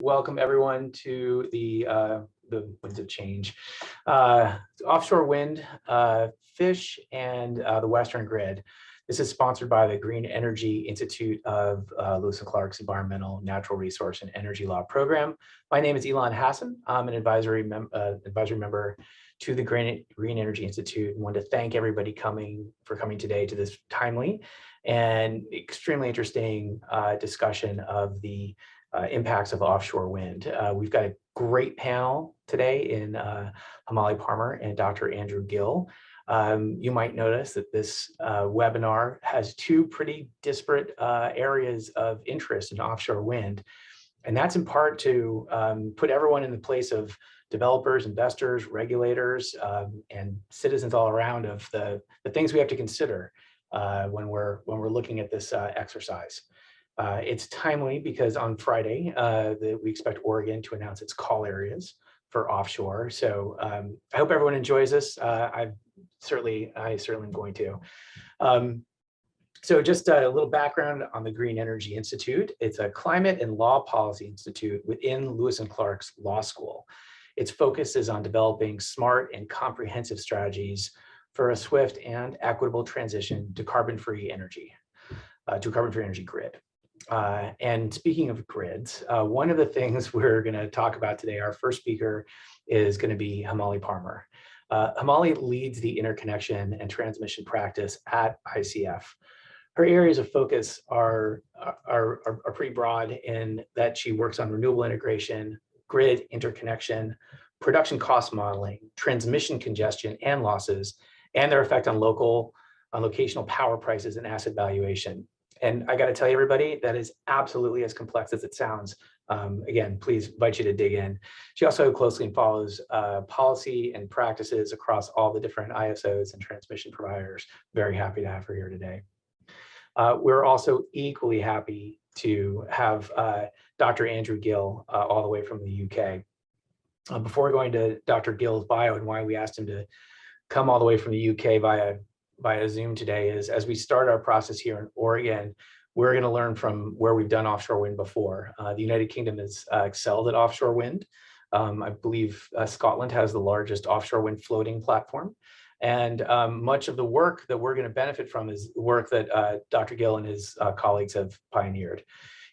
welcome everyone to the winds of change, offshore wind, fish, and the Western grid. This is sponsored by the Green Energy Institute of Lewis and Clark's Environmental, Natural Resource, and Energy Law program. My name is Elon Hasson. I'm an advisory member to the Green Energy Institute, and want to thank everybody for coming today to this timely and extremely interesting discussion of the impacts of offshore wind. We've got a great panel today in Himali Parmar and Dr. Andrew Gill. You might notice that this webinar has two pretty disparate areas of interest in offshore wind. And that's in part to put everyone in the place of developers, investors, regulators, and citizens all around of the things we have to consider when we're looking at this exercise. It's timely because on Friday, we expect Oregon to announce its call areas for offshore. So I hope everyone enjoys this. I certainly am going to. So just a little background on the Green Energy Institute. It's a climate and law policy institute within Lewis and Clark's law school. Its focus is on developing smart and comprehensive strategies for a swift and equitable transition to carbon-free energy grid. And speaking of grids, one of the things we're going to talk about today, our first speaker is going to be Himali Parmar. Himali leads the interconnection and transmission practice at ICF. Her areas of focus are pretty broad in that she works on renewable integration, grid interconnection, production cost modeling, transmission congestion and losses, and their effect on locational power prices and asset valuation. And I got to tell you, everybody, that is absolutely as complex as it sounds. Again, please invite you to dig in. She also closely follows policy and practices across all the different ISOs and transmission providers. Very happy to have her here today. We're also equally happy to have Dr. Andrew Gill all the way from the UK. Before going to Dr. Gill's bio and why we asked him to come all the way from the UK via Zoom today is, as we start our process here in Oregon, we're going to learn from where we've done offshore wind before. The United Kingdom has excelled at offshore wind. I believe Scotland has the largest offshore wind floating platform. And much of the work that we're going to benefit from is work that Dr. Gill and his colleagues have pioneered.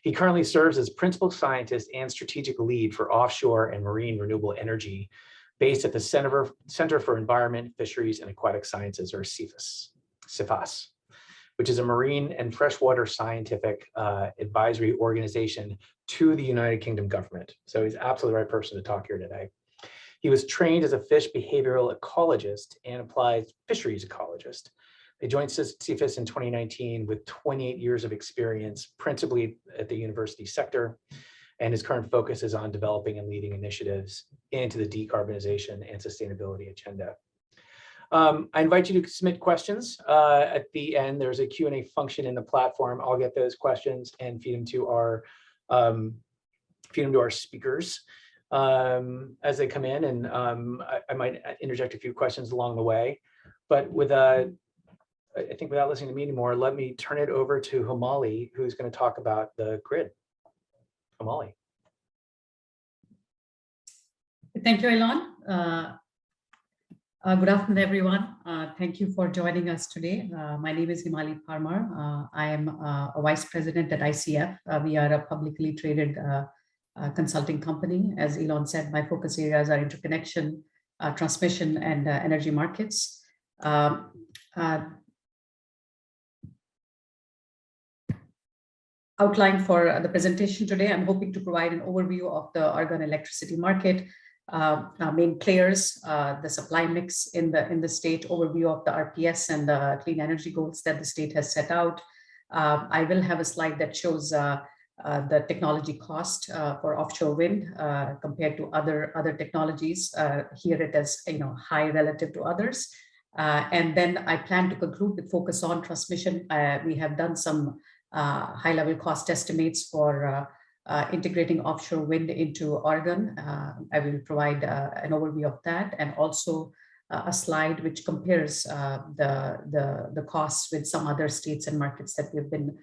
He currently serves as principal scientist and strategic lead for offshore and marine renewable energy, based at the Center for Environment, Fisheries, and Aquatic Sciences, or CIFAS, which is a marine and freshwater scientific advisory organization to the United Kingdom government. So he's absolutely the right person to talk here today. He was trained as a fish behavioral ecologist and applied fisheries ecologist. He joined CIFAS in 2019 with 28 years of experience, principally at the university sector. And his current focus is on developing and leading initiatives into the decarbonization and sustainability agenda. I invite you to submit questions. At the end, there's a Q&A function in the platform. I'll get those questions and feed them to our speakers as they come in. And I might interject a few questions along the way. But I think without listening to me anymore, let me turn it over to Himali, who's going to talk about the grid. Himali. Thank you, Elon. Good afternoon, everyone. Thank you for joining us today. My name is Himali Parmar. I am a vice president at ICF. We are a publicly traded consulting company. As Elon said, my focus areas are interconnection, transmission, and energy markets. Outline for the presentation today, I'm hoping to provide an overview of the Oregon electricity market, main players, the supply mix in the state, overview of the RPS and the clean energy goals that the state has set out. I will have a slide that shows the technology cost for offshore wind compared to other technologies. Here it is, high relative to others. And then I plan to conclude with focus on transmission. We have done some high-level cost estimates for integrating offshore wind into Oregon. I will provide an overview of that, and also a slide which compares the costs with some other states and markets that we've been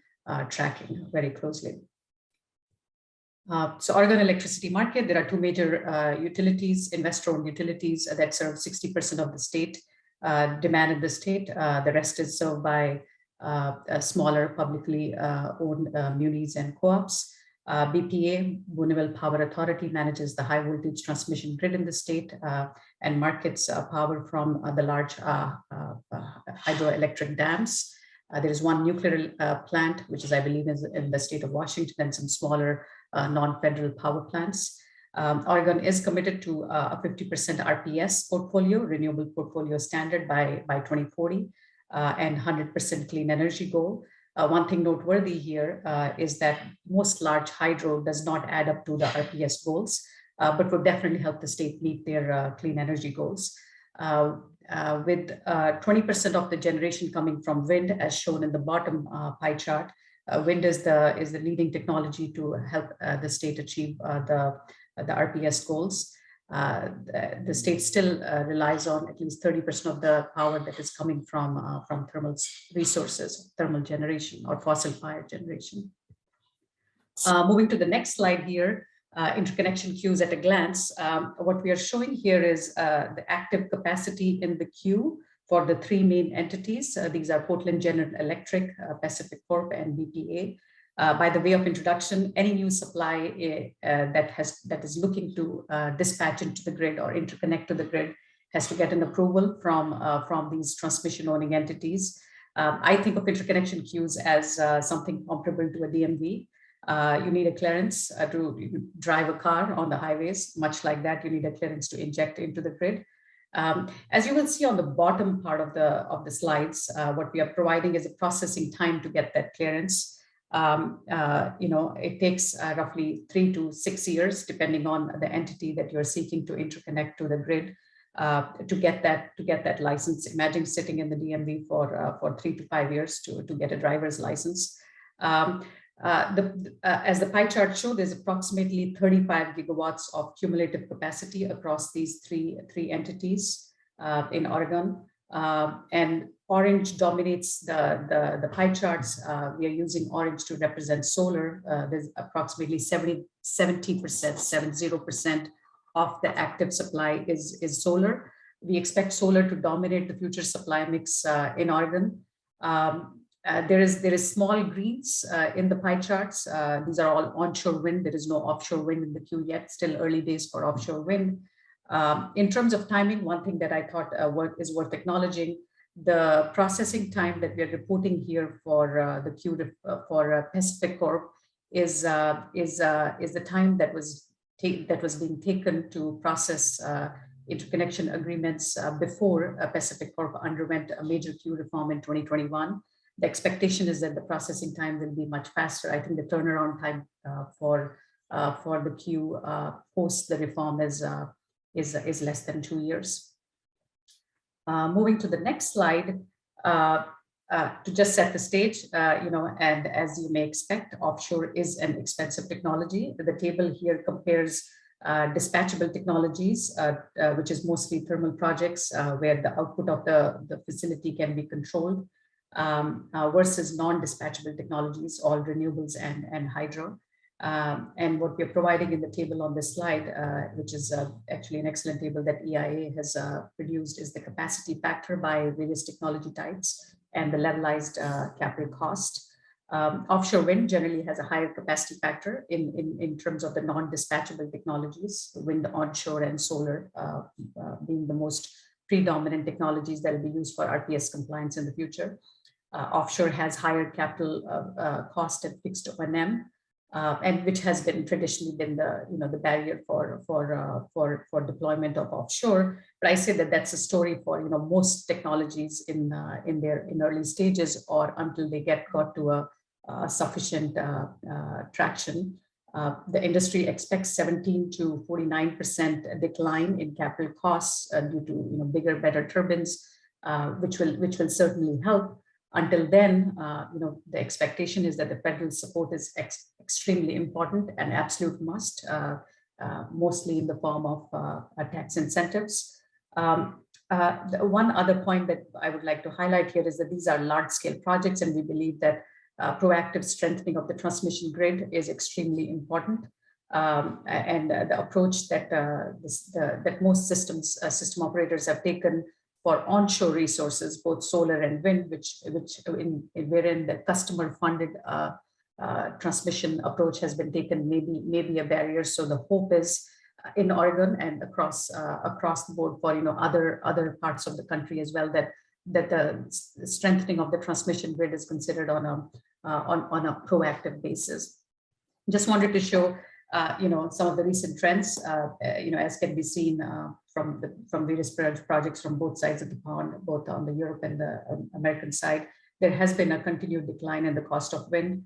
tracking very closely. So Oregon electricity market, there are two major utilities, investor-owned utilities that serve 60% of the state demand in the state. The rest is served by smaller publicly owned munis and co-ops. BPA, Renewable Power Authority, manages the high voltage transmission grid in the state and markets power from the large hydroelectric dams. There is one nuclear plant, which is, I believe, is in the state of Washington, and some smaller non-federal power plants. Oregon is committed to a 50% RPS portfolio, renewable portfolio standard by 2040, and 100% clean energy goal. One thing noteworthy here is that most large hydro does not add up to the RPS goals, but would definitely help the state meet their clean energy goals. With 20% of the generation coming from wind, as shown in the bottom pie chart, wind is the leading technology to help the state achieve the RPS goals. The state still relies on at least 30% of the power that is coming from thermal resources, thermal generation or fossil fire generation. Moving to the next slide here, interconnection queues at a glance. What we are showing here is the active capacity in the queue for the three main entities. These are Portland General Electric, Pacific Corp, and BPA. By the way of introduction, any new supply that is looking to dispatch into the grid or interconnect to the grid has to get an approval from these transmission owning entities. I think of interconnection queues as something comparable to a DMV. You need a clearance to drive a car on the highways. Much like that, you need a clearance to inject into the grid. As you will see on the bottom part of the slides, what we are providing is a processing time to get that clearance. It takes roughly 3 to 6 years, depending on the entity that you're seeking to interconnect to the grid, to get that license. Imagine sitting in the DMV for 3 to 5 years to get a driver's license. As the pie chart shows, there's approximately 35 gigawatts of cumulative capacity across these three entities in Oregon. And orange dominates the pie charts. We are using orange to represent solar. There's approximately 70% of the active supply is solar. We expect solar to dominate the future supply mix in Oregon. There is small greens in the pie charts. These are all onshore wind. There is no offshore wind in the queue yet. Still early days for offshore wind. In terms of timing, one thing that I thought is worth acknowledging, the processing time that we are reporting here for the queue for Pacific Corp is the time that was being taken to process interconnection agreements before Pacific Corp underwent a major queue reform in 2021. The expectation is that the processing time will be much faster. I think the turnaround time for the queue post the reform is less than 2 years. Moving to the next slide, to just set the stage, and as you may expect, offshore is an expensive technology. The table here compares dispatchable technologies, which is mostly thermal projects where the output of the facility can be controlled, versus non-dispatchable technologies, all renewables and hydro. And what we're providing in the table on this slide, which is actually an excellent table that EIA has produced, is the capacity factor by various technology types and the levelized capital cost. Offshore wind generally has a higher capacity factor in terms of the non-dispatchable technologies, wind onshore and solar being the most predominant technologies that will be used for RPS compliance in the future. Offshore has higher capital cost and fixed O&M, and which has traditionally been the barrier for deployment of offshore. But I say that that's a story for most technologies in early stages or until they got to a sufficient traction. The industry expects 17 to 49% decline in capital costs due to bigger, better turbines, which will certainly help. Until then, the expectation is that the federal support is extremely important and absolute must, mostly in the form of tax incentives. One other point that I would like to highlight here is that these are large-scale projects, and we believe that proactive strengthening of the transmission grid is extremely important. and the approach that that most system operators have taken for onshore resources, both solar and wind, wherein the customer-funded transmission approach has been taken, maybe a barrier. So the hope is in Oregon and across the board for other parts of the country as well, that the strengthening of the transmission grid is considered on a proactive basis. Just wanted to show some of the recent trends, as can be seen from various projects from both sides of the pond, both on the Europe and the American side. There has been a continued decline in the cost of wind,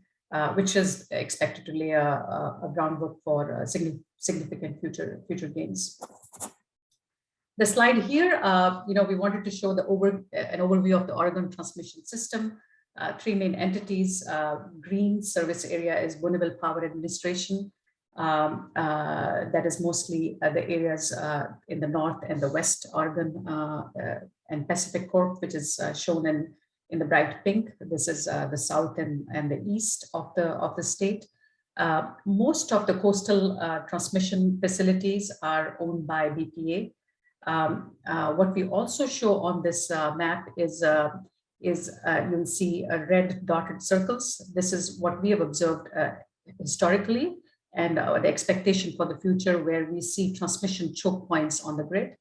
which is expected to lay a groundwork for significant future gains. The slide here, we wanted to show an overview of the Oregon transmission system. Three main entities. Green service area is Renewable Power Administration. That is mostly the areas in the north and the west Oregon and Pacific Corp, which is shown in the bright pink. This is the south and the east of the state. Most of the coastal transmission facilities are owned by BPA. What we also show on this map is you'll see red dotted circles. This is what we have observed historically, and the expectation for the future, where we see transmission choke points on the grid.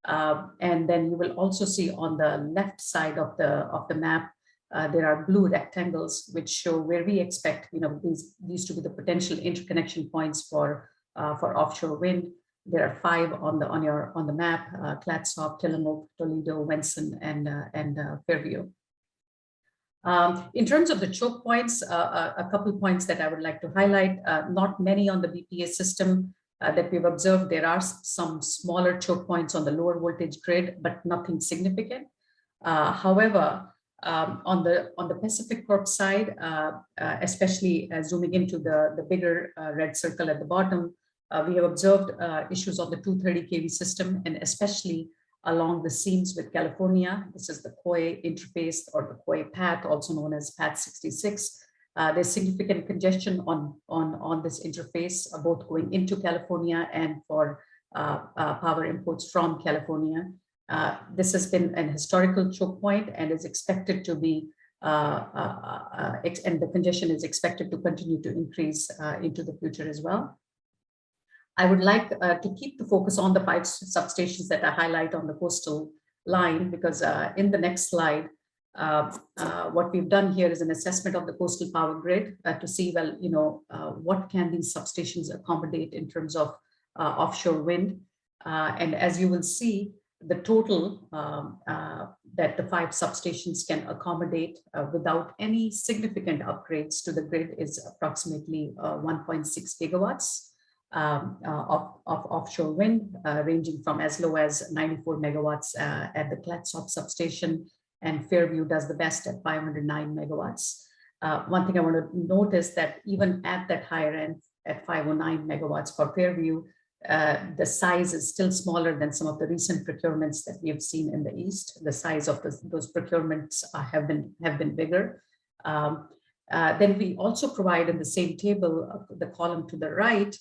And then you will also see on the left side of the map, there are blue rectangles which show where we expect these to be the potential interconnection points for offshore wind. There are 5 on the map: Clatsop, Tillamook, Toledo, Wenson, and Fairview. In terms of the choke points, a couple points that I would like to highlight. Not many on the BPA system that we've observed. There are some smaller choke points on the lower voltage grid, but nothing significant. However, on the Pacific Corp side, especially zooming into the bigger red circle at the bottom, we have observed issues on the 230 kV system, and especially along the seams with California. This is the COE interface, or the COE path, also known as Path 66. There's significant congestion on this interface, both going into California and for power imports from California. This has been an historical choke point and is expected to be, and the congestion is expected to continue to increase into the future as well. I would like to keep the focus on the 5 substations that I highlight on the coastal line, because in the next slide, what we've done here is an assessment of the coastal power grid to see, what can these substations accommodate in terms of offshore wind. And as you will see, the total that the 5 substations can accommodate without any significant upgrades to the grid is approximately 1.6 gigawatts. Of offshore wind, ranging from as low as 94 megawatts at the Clatsop substation, and Fairview does the best at 509 megawatts. One thing I want to note is that even at that higher end, at 509 megawatts for Fairview, the size is still smaller than some of the recent procurements that we have seen in the East. The size of those procurements have been bigger. Then we also provide in the same table, the column to the right,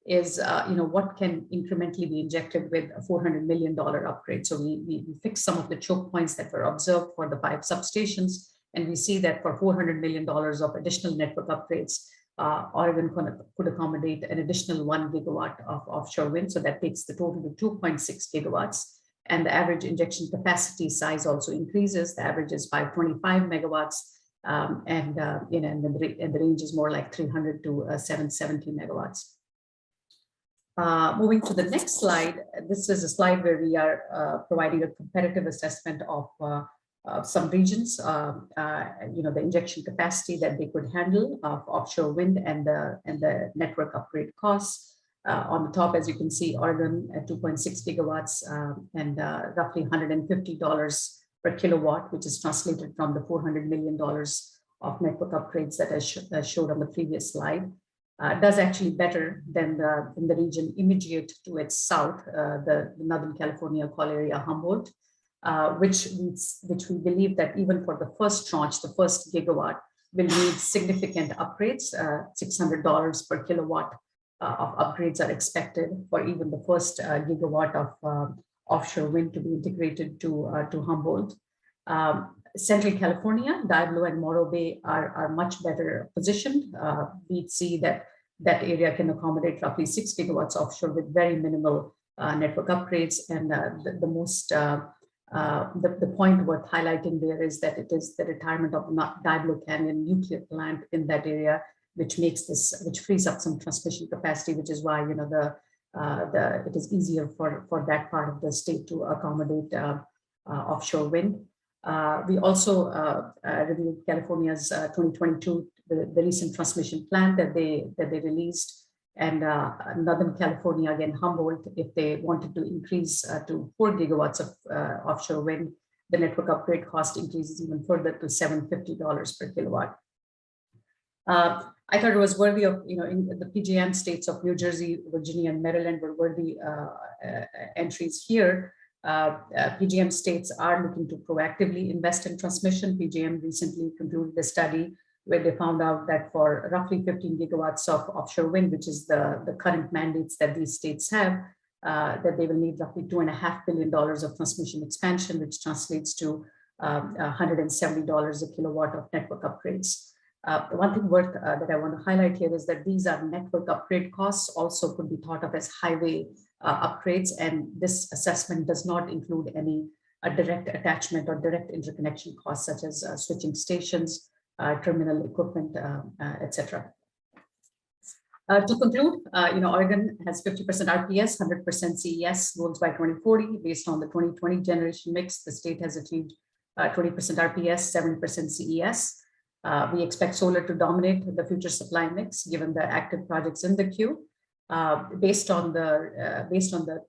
is what can incrementally be injected with a $400 million upgrade. So we fix some of the choke points that were observed for the 5 substations, and we see that for $400 million of additional network upgrades, Oregon could accommodate an additional 1 gigawatt of offshore wind. So that takes the total to 2.6 gigawatts, and the average injection capacity size also increases. The average is 525 megawatts, and the range is more like 300 to 770 megawatts. Moving to the next slide, this is a slide where we are providing a competitive assessment of some regions, the injection capacity that they could handle of offshore wind and the network upgrade costs. On the top, as you can see, Oregon at 2.6 gigawatts and roughly $150 per kilowatt, which is translated from the $400 million of network upgrades that I showed on the previous slide. Does actually better than the region immediate to its south, the Northern California call area Humboldt, which we believe that even for the first tranche, the first gigawatt, will need significant upgrades, $600 per kilowatt of upgrades are expected for even the first gigawatt of offshore wind to be integrated to Humboldt. Central California, Diablo and Morro Bay are much better positioned. We see that that area can accommodate roughly 6 gigawatts offshore with very minimal network upgrades. And the point worth highlighting there is that it is the retirement of Diablo Canyon nuclear plant in that area, which frees up some transmission capacity, which is why it is easier for that part of the state to accommodate offshore wind. We also reviewed California's 2022, the recent transmission plan that they released, and Northern California, again, Humboldt, if they wanted to increase to 4 gigawatts of offshore wind, the network upgrade cost increases even further to $750 per kilowatt. I thought it was worthy of, in the PJM states of New Jersey, Virginia, and Maryland were worthy entries here. PJM states are looking to proactively invest in transmission. PJM recently concluded a study where they found out that for roughly 15 gigawatts of offshore wind, which is the current mandates that these states have, that they will need roughly $2.5 billion of transmission expansion, which translates to $170 a kilowatt of network upgrades. One thing worth that I want to highlight here is that these are network upgrade costs, also could be thought of as highway upgrades, and this assessment does not include any direct attachment or direct interconnection costs such as switching stations, terminal equipment, etc. To conclude, Oregon has 50% RPS, 100% CES goals by 2040. Based on the 2020 generation mix, the state has achieved 20% RPS, 70% CES. We expect solar to dominate the future supply mix, given the active projects in the queue. Based on the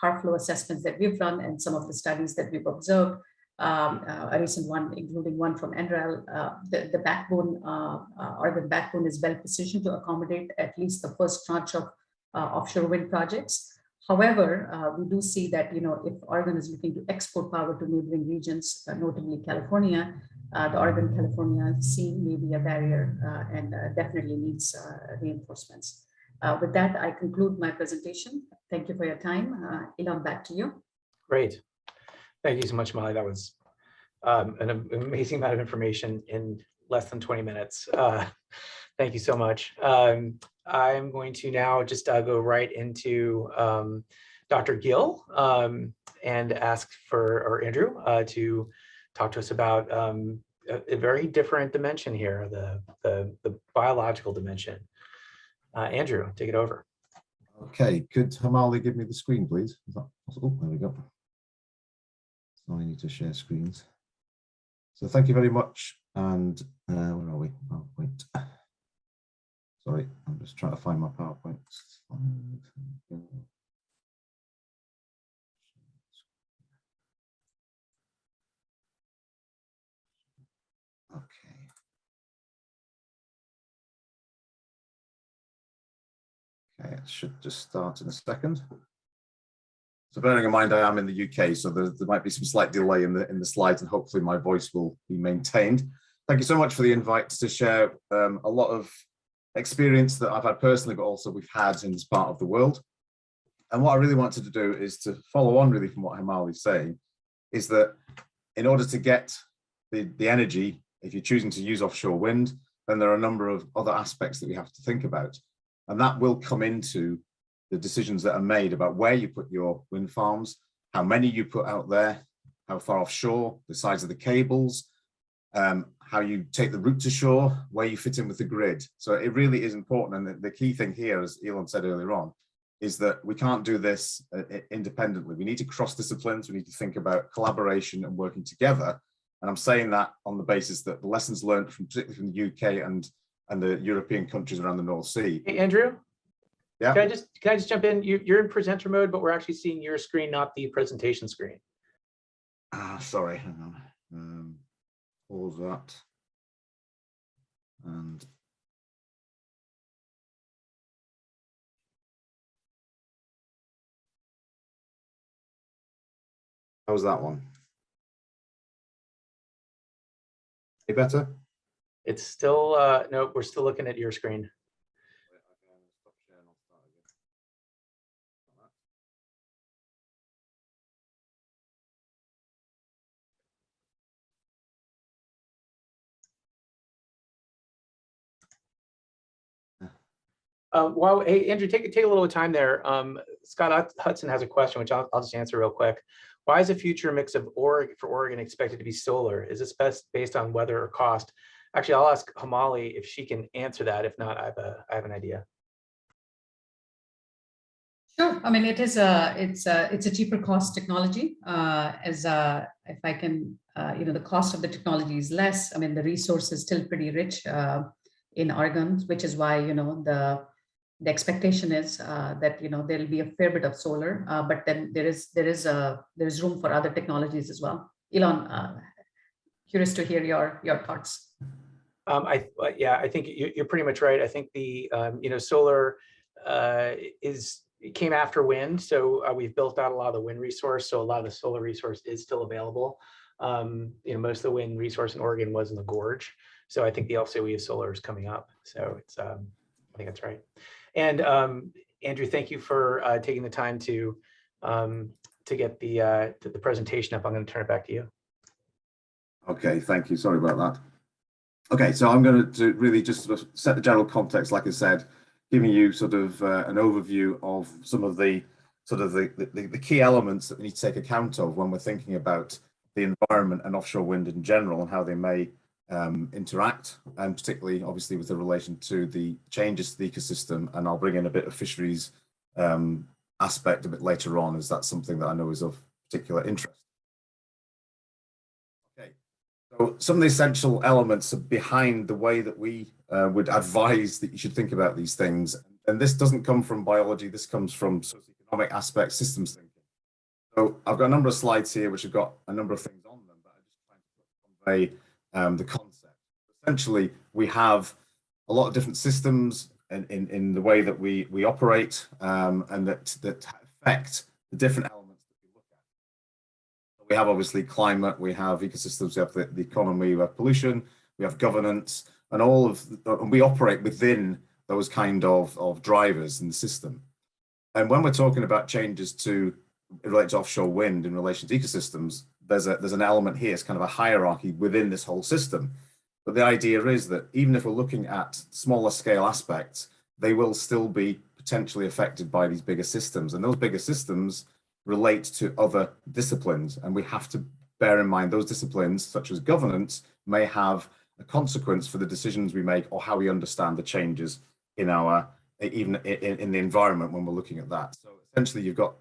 power flow assessments that we've run and some of the studies that we've observed, a recent one, including one from NREL, the backbone, Oregon backbone is well positioned to accommodate at least the first tranche of offshore wind projects. However, we do see that, if Oregon is looking to export power to neighboring regions, notably California, the Oregon-California seam may be a barrier and definitely needs reinforcements. With that, I conclude my presentation. Thank you for your time. Elon, back to you. Great. Thank you so much, Himali. That was an amazing amount of information in less than 20 minutes. Thank you so much. I'm going to now just go right into Dr. Gill and ask Andrew to talk to us about a very different dimension here, the biological dimension. Andrew, take it over. Okay, could Himali give me the screen, please? Is that possible? There we go. So I need to share screens. So thank you very much. And where are we? PowerPoint. Sorry, I'm just trying to find my PowerPoint. Okay. Okay, it should just start in a second. So bearing in mind I am in the UK, so there might be some slight delay in the slides, and hopefully my voice will be maintained. Thank you so much for the invite to share a lot of experience that I've had personally, but also we've had in this part of the world. And what I really wanted to do is to follow on really from what Himali is saying, is that in order to get the energy, if you're choosing to use offshore wind, then there are a number of other aspects that we have to think about. And that will come into the decisions that are made about where you put your wind farms, how many you put out there, how far offshore, the size of the cables, how you take the route to shore, where you fit in with the grid. So it really is important. And the key thing here, as Elon said earlier on, is that we can't do this independently. We need to cross disciplines. We need to think about collaboration and working together. And I'm saying that on the basis that the lessons learned particularly from the UK and the European countries around the North Sea. Hey, Andrew? Yeah. Can I just jump in? You're in presenter mode, but we're actually seeing your screen, not the presentation screen. Sorry, hang on. Pause that. And how's that one? Any better? It's still, no, we're still looking at your screen. Well, hey, Andrew, take a little time there. Scott Hudson has a question, which I'll just answer real quick. Why is the future mix of Oregon expected to be solar? Is this based on weather or cost? Actually, I'll ask Himali if she can answer that. If not, I have an idea. Sure. I mean, it's a cheaper cost technology. If I can, the cost of the technology is less. I mean, the resource is still pretty rich in Oregon, which is why the expectation is that there'll be a fair bit of solar, but then there is room for other technologies as well. Elon, curious to hear your thoughts. I think you're pretty much right. I think the solar it came after wind, so we've built out a lot of the wind resource. So a lot of the solar resource is still available. Most of the wind resource in Oregon was in the gorge. So I think the LCOE of solar is coming up. So it's I think that's right. And Andrew, thank you for taking the time to get the presentation up. I'm going to turn it back to you. Okay, thank you. Sorry about that. Okay, so I'm going to really just sort of set the general context, like I said, giving you sort of an overview of some of the key elements that we need to take account of when we're thinking about the environment and offshore wind in general and how they may interact, and particularly obviously with the relation to the changes to the ecosystem. And I'll bring in a bit of fisheries aspect a bit later on, as that's something that I know is of particular interest. Okay, so some of the essential elements are behind the way that we would advise that you should think about these things. And this doesn't come from biology, this comes from socioeconomic aspects, systems thinking. So I've got a number of slides here which have got a number of things on them, but I'm just trying to convey the concept. Essentially, we have a lot of different systems in the way that we operate, and that affect the different elements that we look at. So we have obviously climate, we have ecosystems, we have the economy, we have pollution, we have governance, and we operate within those kind of drivers in the system. And when we're talking about changes related to offshore wind in relation to ecosystems, there's an element here, it's kind of a hierarchy within this whole system. But the idea is that even if we're looking at smaller scale aspects, they will still be potentially affected by these bigger systems. And those bigger systems relate to other disciplines. And we have to bear in mind those disciplines, such as governance, may have a consequence for the decisions we make or how we understand the changes in even in the environment when we're looking at that. So essentially, you've got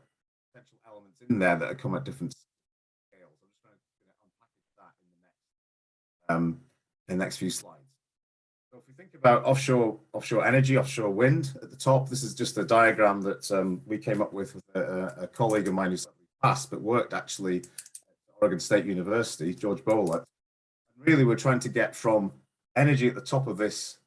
potential elements in there that come at different scales. I'm just trying to unpackage that in the next few slides. So if we think about offshore energy, offshore wind at the top, this is just a diagram that we came up with a colleague of mine who's passed but worked actually at Oregon State University, George Bowler. Really, we're trying to get from energy at the top of this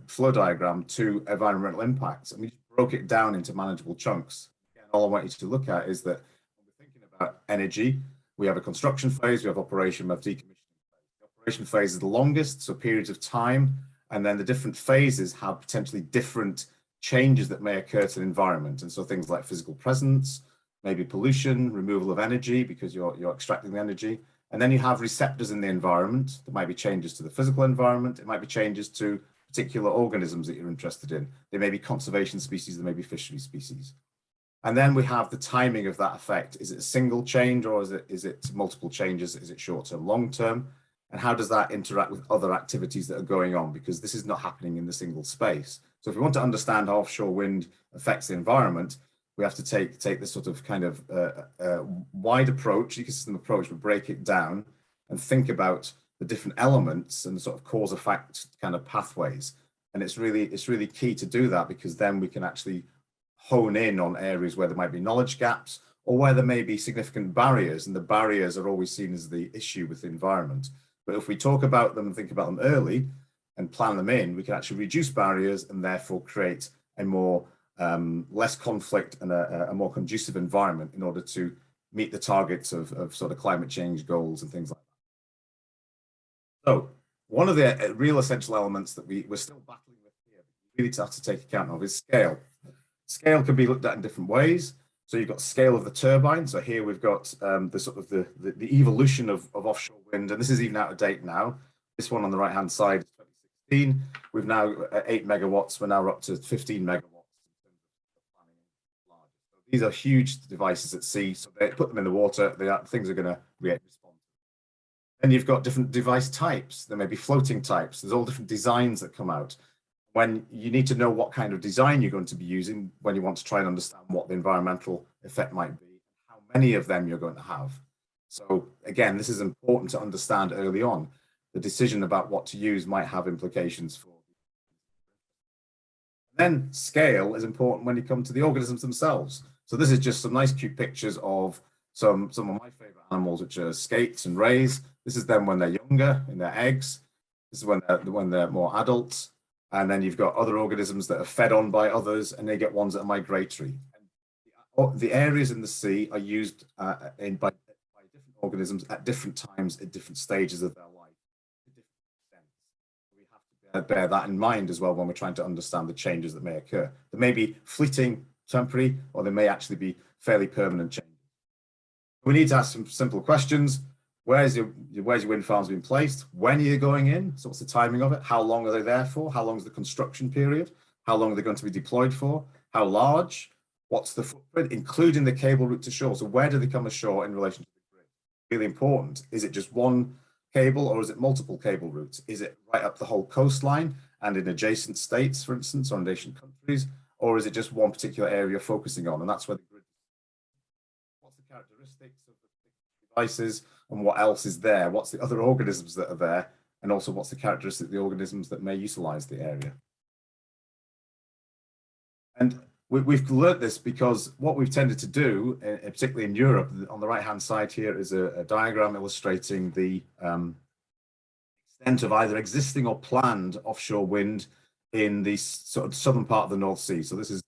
flow diagram to environmental impacts, and we just broke it down into manageable chunks. Again, all I want you to look at is that when we're thinking about energy, we have a construction phase, we have operation, we have decommissioning phase. The operation phase is the longest, so periods of time, and then the different phases have potentially different changes that may occur to the environment. And so things like physical presence, maybe pollution, removal of energy because you're extracting the energy. And then you have receptors in the environment. There might be changes to the physical environment. It might be changes to particular organisms that you're interested in. There may be conservation species, there may be fishery species. And then we have the timing of that effect. Is it a single change or is it multiple changes? Is it short-term, long-term? And how does that interact with other activities that are going on? Because this is not happening in the single space. So if we want to understand how offshore wind affects the environment, we have to take this sort of kind of wide approach, ecosystem approach, but break it down and think about the different elements and the sort of cause effect kind of pathways. And it's really key to do that, because then we can actually hone in on areas where there might be knowledge gaps or where there may be significant barriers, and the barriers are always seen as the issue with the environment. But if we talk about them and think about them early and plan them in, we can actually reduce barriers and therefore create a more less conflict and a more conducive environment in order to meet the targets of sort of climate change goals and things like that. So one of the real essential elements that we're still battling with here, we really have to take account of, is scale. Scale can be looked at in different ways. So you've got scale of the turbine. So here we've got the sort of the evolution of offshore wind, and this is even out of date now. This one on the right hand side is 2015. We've now at 8 megawatts. We're now up to 15 megawatts. These are huge devices at sea, so they put them in the water, things are going to respond. Then you've got different device types. There may be floating types. There's all different designs that come out. When you need to know what kind of design you're going to be using when you want to try and understand what the environmental effect might be, how many of them you're going to have. So again, this is important to understand early on. The decision about what to use might have implications for. Then scale is important when you come to the organisms themselves. So this is just some nice cute pictures of some of my favorite animals, which are skates and rays. This is them when they're younger, in their eggs. This is when they're more adults. And then you've got other organisms that are fed on by others, and they get ones that are migratory. And the areas in the sea are used by different organisms at different times, at different stages of their life. We have to bear that in mind as well when we're trying to understand the changes that may occur. There may be fleeting, temporary, or there may actually be fairly permanent changes. We need to ask some simple questions. Where's your wind farms being placed? When are you going in? So what's the timing of it? How long are they there for? How long is the construction period? How long are they going to be deployed for? How large? What's the footprint, including the cable route to shore? So where do they come ashore in relation to the grid? Really important. Is it just one cable or is it multiple cable routes? Is it right up the whole coastline and in adjacent states, for instance, or in adjacent countries? Or is it just one particular area you're focusing on? And that's where the grid. What's the characteristics of the devices and what else is there? What's the other organisms that are there? And also what's the characteristic of the organisms that may utilize the area? And we've learned this because what we've tended to do, particularly in Europe, on the right-hand side here is a diagram illustrating the extent of either existing or planned offshore wind in the sort of southern part of the North Sea. So this is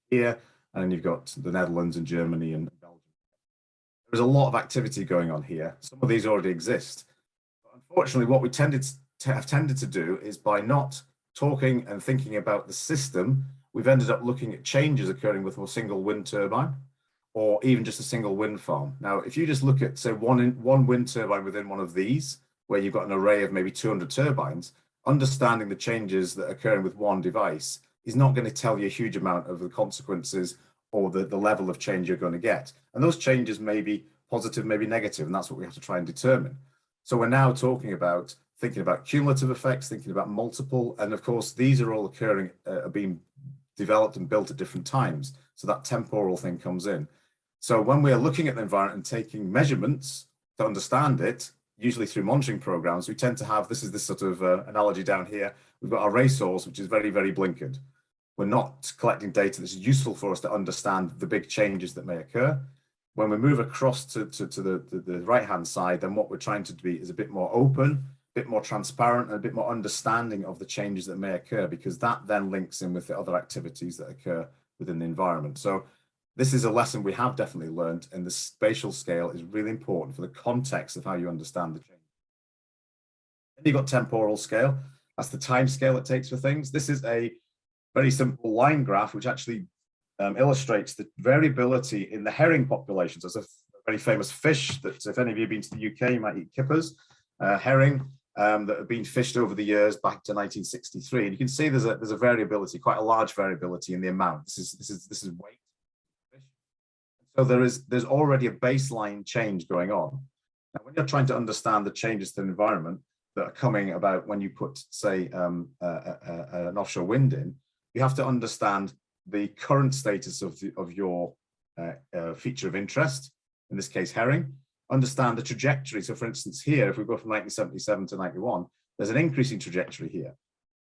here, and then you've got the Netherlands and Germany and Belgium. There's a lot of activity going on here. Some of these already exist. But unfortunately, what we have tended to do is by not talking and thinking about the system, we've ended up looking at changes occurring with a single wind turbine or even just a single wind farm. Now, if you just look at, say, one wind turbine within one of these, where you've got an array of maybe 200 turbines, understanding the changes that are occurring with one device is not going to tell you a huge amount of the consequences or the level of change you're going to get. And those changes may be positive, maybe negative, and that's what we have to try and determine. So we're now thinking about cumulative effects, thinking about multiple, and of course, these are all occurring, being developed and built at different times. So that temporal thing comes in. So when we're looking at the environment and taking measurements to understand it, usually through monitoring programs, we tend to have, this is this sort of analogy down here. We've got our racehorse, which is very, very blinkered. We're not collecting data that's useful for us to understand the big changes that may occur. When we move across to the right-hand side, then what we're trying to be is a bit more open, a bit more transparent, and a bit more understanding of the changes that may occur, because that then links in with the other activities that occur within the environment. So this is a lesson we have definitely learned, and the spatial scale is really important for the context of how you understand the change. Then you've got temporal scale. That's the time scale it takes for things. This is a very simple line graph, which actually illustrates the variability in the herring populations. There's a very famous fish that, if any of you have been to the UK, you might eat kippers, herring, that have been fished over the years back to 1963. And you can see there's a variability, quite a large variability in the amount. This is weight. So there's already a baseline change going on. Now, when you're trying to understand the changes to the environment that are coming about when you put, say, an offshore wind in, you have to understand the current status of your feature of interest, in this case, herring, understand the trajectory. So for instance, here, if we go from 1977 to 91, there's an increasing trajectory here.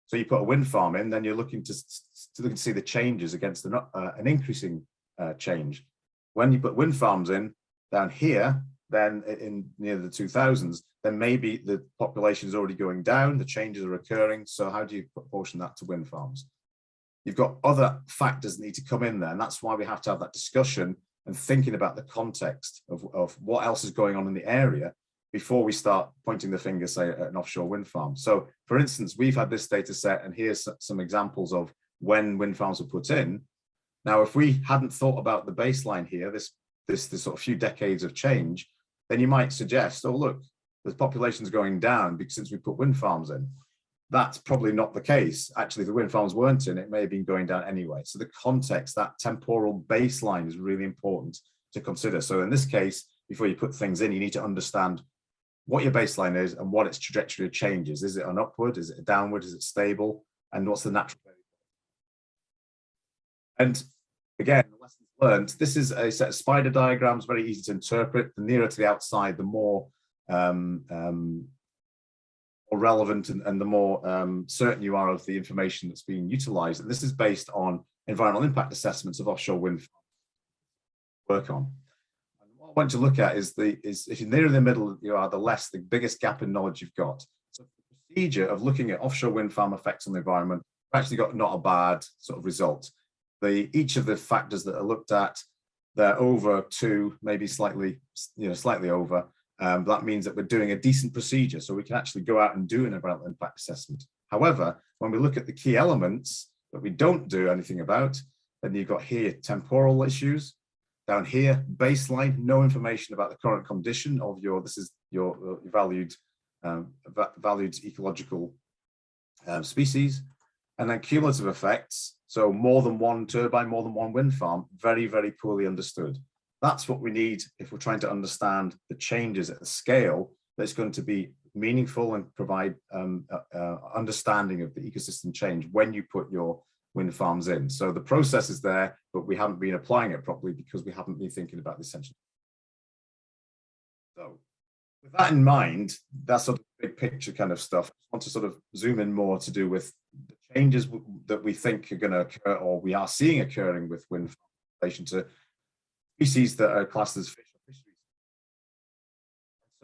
So you put a wind farm in, then you're looking to see the changes against an increasing change. When you put wind farms in down here, then in near the 2000s, then maybe the population is already going down, the changes are occurring. So how do you proportion that to wind farms? You've got other factors that need to come in there. And that's why we have to have that discussion and thinking about the context of what else is going on in the area before we start pointing the finger, say, at an offshore wind farm. So for instance, we've had this data set, and here's some examples of when wind farms were put in. Now, if we hadn't thought about the baseline here, this sort of few decades of change, then you might suggest, oh, look, the population's going down because since we put wind farms in. that's probably not the case. Actually, if the wind farms weren't in, it may have been going down anyway. So the context, that temporal baseline is really important to consider. So in this case, before you put things in, you need to understand what your baseline is and what its trajectory of change is. Is it an upward? Is it a downward? Is it stable? And what's the natural variable? And again, the lessons learned, this is a set of spider diagrams, very easy to interpret. The nearer to the outside, the more relevant and the more certain you are of the information that's being utilized. And this is based on environmental impact assessments of offshore wind farms work on. And what I want to look at is if you're nearer the middle you are, the biggest gap in knowledge you've got. So the procedure of looking at offshore wind farm effects on the environment, we've actually got not a bad sort of result. Each of the factors that are looked at, they're over 2, maybe slightly over. That means that we're doing a decent procedure, so we can actually go out and do an environmental impact assessment. However, when we look at the key elements that we don't do anything about, then you've got here temporal issues. Down here, baseline, no information about the current condition of your valued ecological species. And then cumulative effects, so more than one turbine, more than one wind farm, very, very poorly understood. That's what we need if we're trying to understand the changes at a scale that's going to be meaningful and provide understanding of the ecosystem change when you put your wind farms in. So the process is there, but we haven't been applying it properly because we haven't been thinking about the essential. So with that in mind, that's sort of big picture kind of stuff. I want to sort of zoom in more to do with the changes that we think are going to occur or we are seeing occurring with wind farms in relation to species that are classed as fish or fisheries.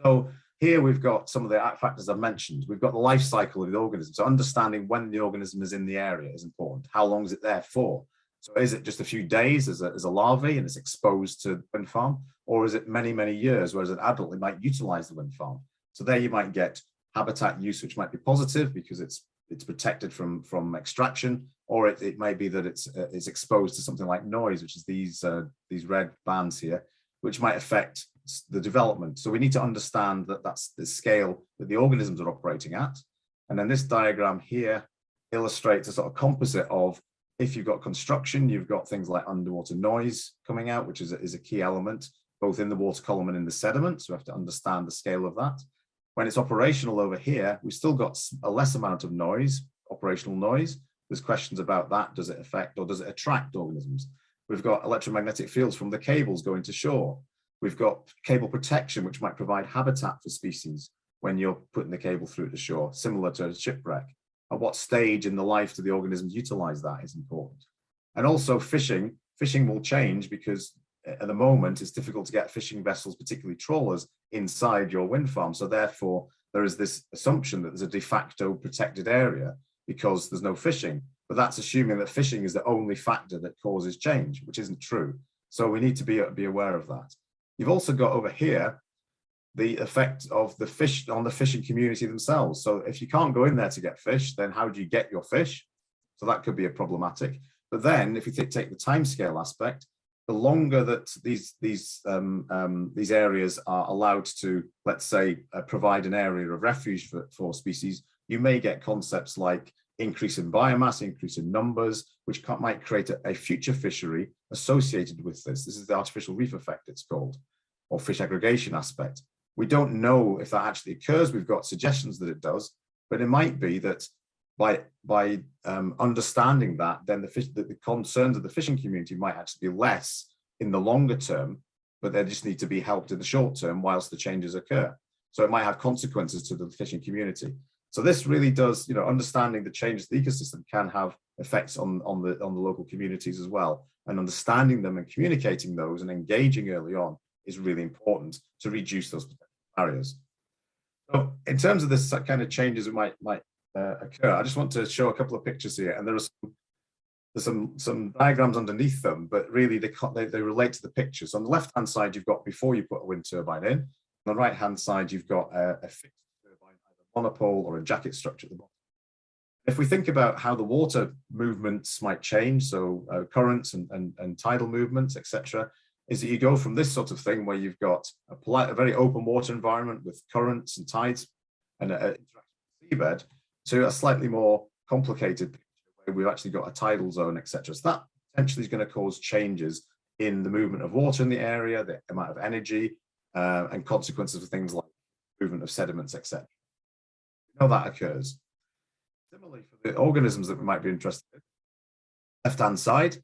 So here we've got some of the factors I've mentioned. We've got the life cycle of the organism. So understanding when the organism is in the area is important. How long is it there for? So is it just a few days as a larvae and it's exposed to the wind farm? Or is it many, many years, whereas an adult, it might utilize the wind farm? So there you might get habitat use, which might be positive because it's protected from extraction, or it may be that it's exposed to something like noise, which is these red bands here, which might affect the development. So we need to understand that that's the scale that the organisms are operating at. And then this diagram here illustrates a sort of composite of, if you've got construction, you've got things like underwater noise coming out, which is a key element, both in the water column and in the sediment. So we have to understand the scale of that. When it's operational over here, we've still got a less amount of noise, operational noise. There's questions about that. Does it affect or does it attract organisms? We've got electromagnetic fields from the cables going to shore. We've got cable protection, which might provide habitat for species when you're putting the cable through to shore, similar to a shipwreck. At what stage in the life do the organisms utilize that is important. And also fishing. Fishing will change because at the moment it's difficult to get fishing vessels, particularly trawlers, inside your wind farm. So therefore, there is this assumption that there's a de facto protected area because there's no fishing. But that's assuming that fishing is the only factor that causes change, which isn't true. So we need to be aware of that. You've also got over here the effect of the fish on the fishing community themselves. So if you can't go in there to get fish, then how do you get your fish? So that could be a problematic. But then if you take the timescale aspect, the longer that these areas are allowed to, let's say, provide an area of refuge for species, you may get concepts like increase in biomass, increase in numbers, which might create a future fishery associated with this. This is the artificial reef effect, it's called, or fish aggregation aspect. We don't know if that actually occurs. We've got suggestions that it does, but it might be that by understanding that, then the concerns of the fishing community might actually be less in the longer term, but they just need to be helped in the short term whilst the changes occur. So it might have consequences to the fishing community. So this really does, understanding the changes to the ecosystem can have effects on the local communities as well. And understanding them and communicating those and engaging early on is really important to reduce those barriers. So in terms of this kind of changes that might occur, I just want to show a couple of pictures here, and there's some diagrams underneath them, but really they relate to the pictures. On the left-hand side, you've got before you put a wind turbine in. On the right-hand side, you've got a fixed turbine, either monopole or a jacket structure at the bottom. If we think about how the water movements might change, so currents and tidal movements, etc., is that you go from this sort of thing where you've got a very open water environment with currents and tides and an interaction with the seabed, to a slightly more complicated picture where we've actually got a tidal zone, etc. So that potentially is going to cause changes in the movement of water in the area, the amount of energy, and consequences of things like movement of sediments, etc. We know that occurs. Similarly, for the organisms that we might be interested in, left-hand side,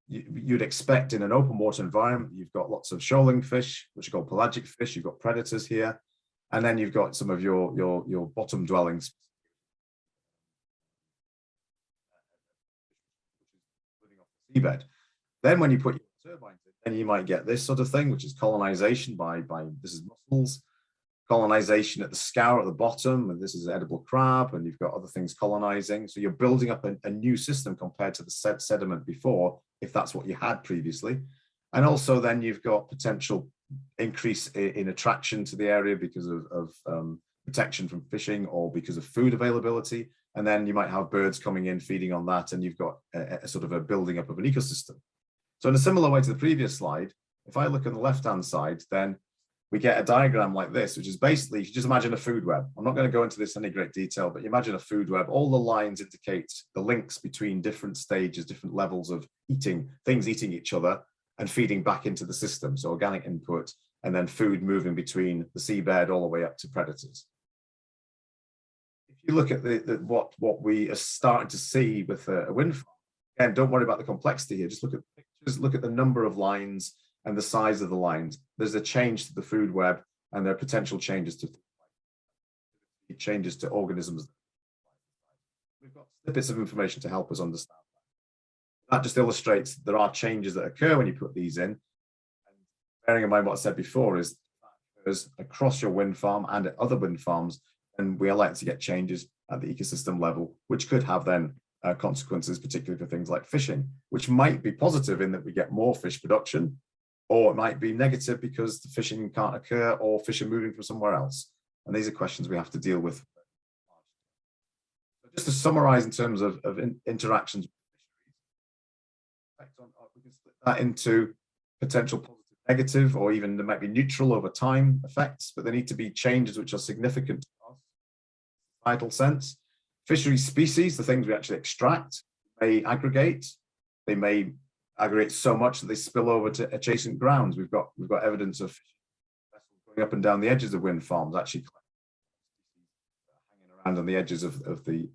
you'd expect in an open water environment, you've got lots of shoaling fish, which are called pelagic fish, you've got predators here, and then you've got some of your bottom dwellings. Living off the seabed. Then when you put your turbines in, then you might get this sort of thing, which is colonization by this is mussels, colonization at the scour at the bottom, and this is edible crab, and you've got other things colonizing. So you're building up a new system compared to the sediment before, if that's what you had previously. And also then you've got potential increase in attraction to the area because of protection from fishing or because of food availability. And then you might have birds coming in, feeding on that, and you've got a sort of a building up of an ecosystem. So in a similar way to the previous slide, if I look on the left-hand side, then we get a diagram like this, which is basically, if you just imagine a food web. I'm not going to go into this in any great detail, but you imagine a food web. All the lines indicate the links between different stages, different levels of things eating each other and feeding back into the system. So organic input and then food moving between the seabed all the way up to predators. If you look at what we are starting to see with a wind farm, again, don't worry about the complexity here. Just look at the pictures, look at the number of lines and the size of the lines. There's a change to the food web, and there are potential changes to organisms. We've got snippets of information to help us understand that. That just illustrates there are changes that occur when you put these in. And bearing in mind what I said before is that occurs across your wind farm and at other wind farms, and we are likely to get changes at the ecosystem level, which could have then consequences, particularly for things like fishing, which might be positive in that we get more fish production, or it might be negative because the fishing can't occur or fish are moving from somewhere else. And these are questions we have to deal with. Just to summarize in terms of interactions with fisheries, we can split that into potential positive, negative, or even there might be neutral over time effects, but there need to be changes which are significant to us in a societal sense. Fishery species, the things we actually extract, may aggregate. They may aggregate so much that they spill over to adjacent grounds. We've got evidence of vessels going up and down the edges of wind farms, actually hanging around on the edges of the.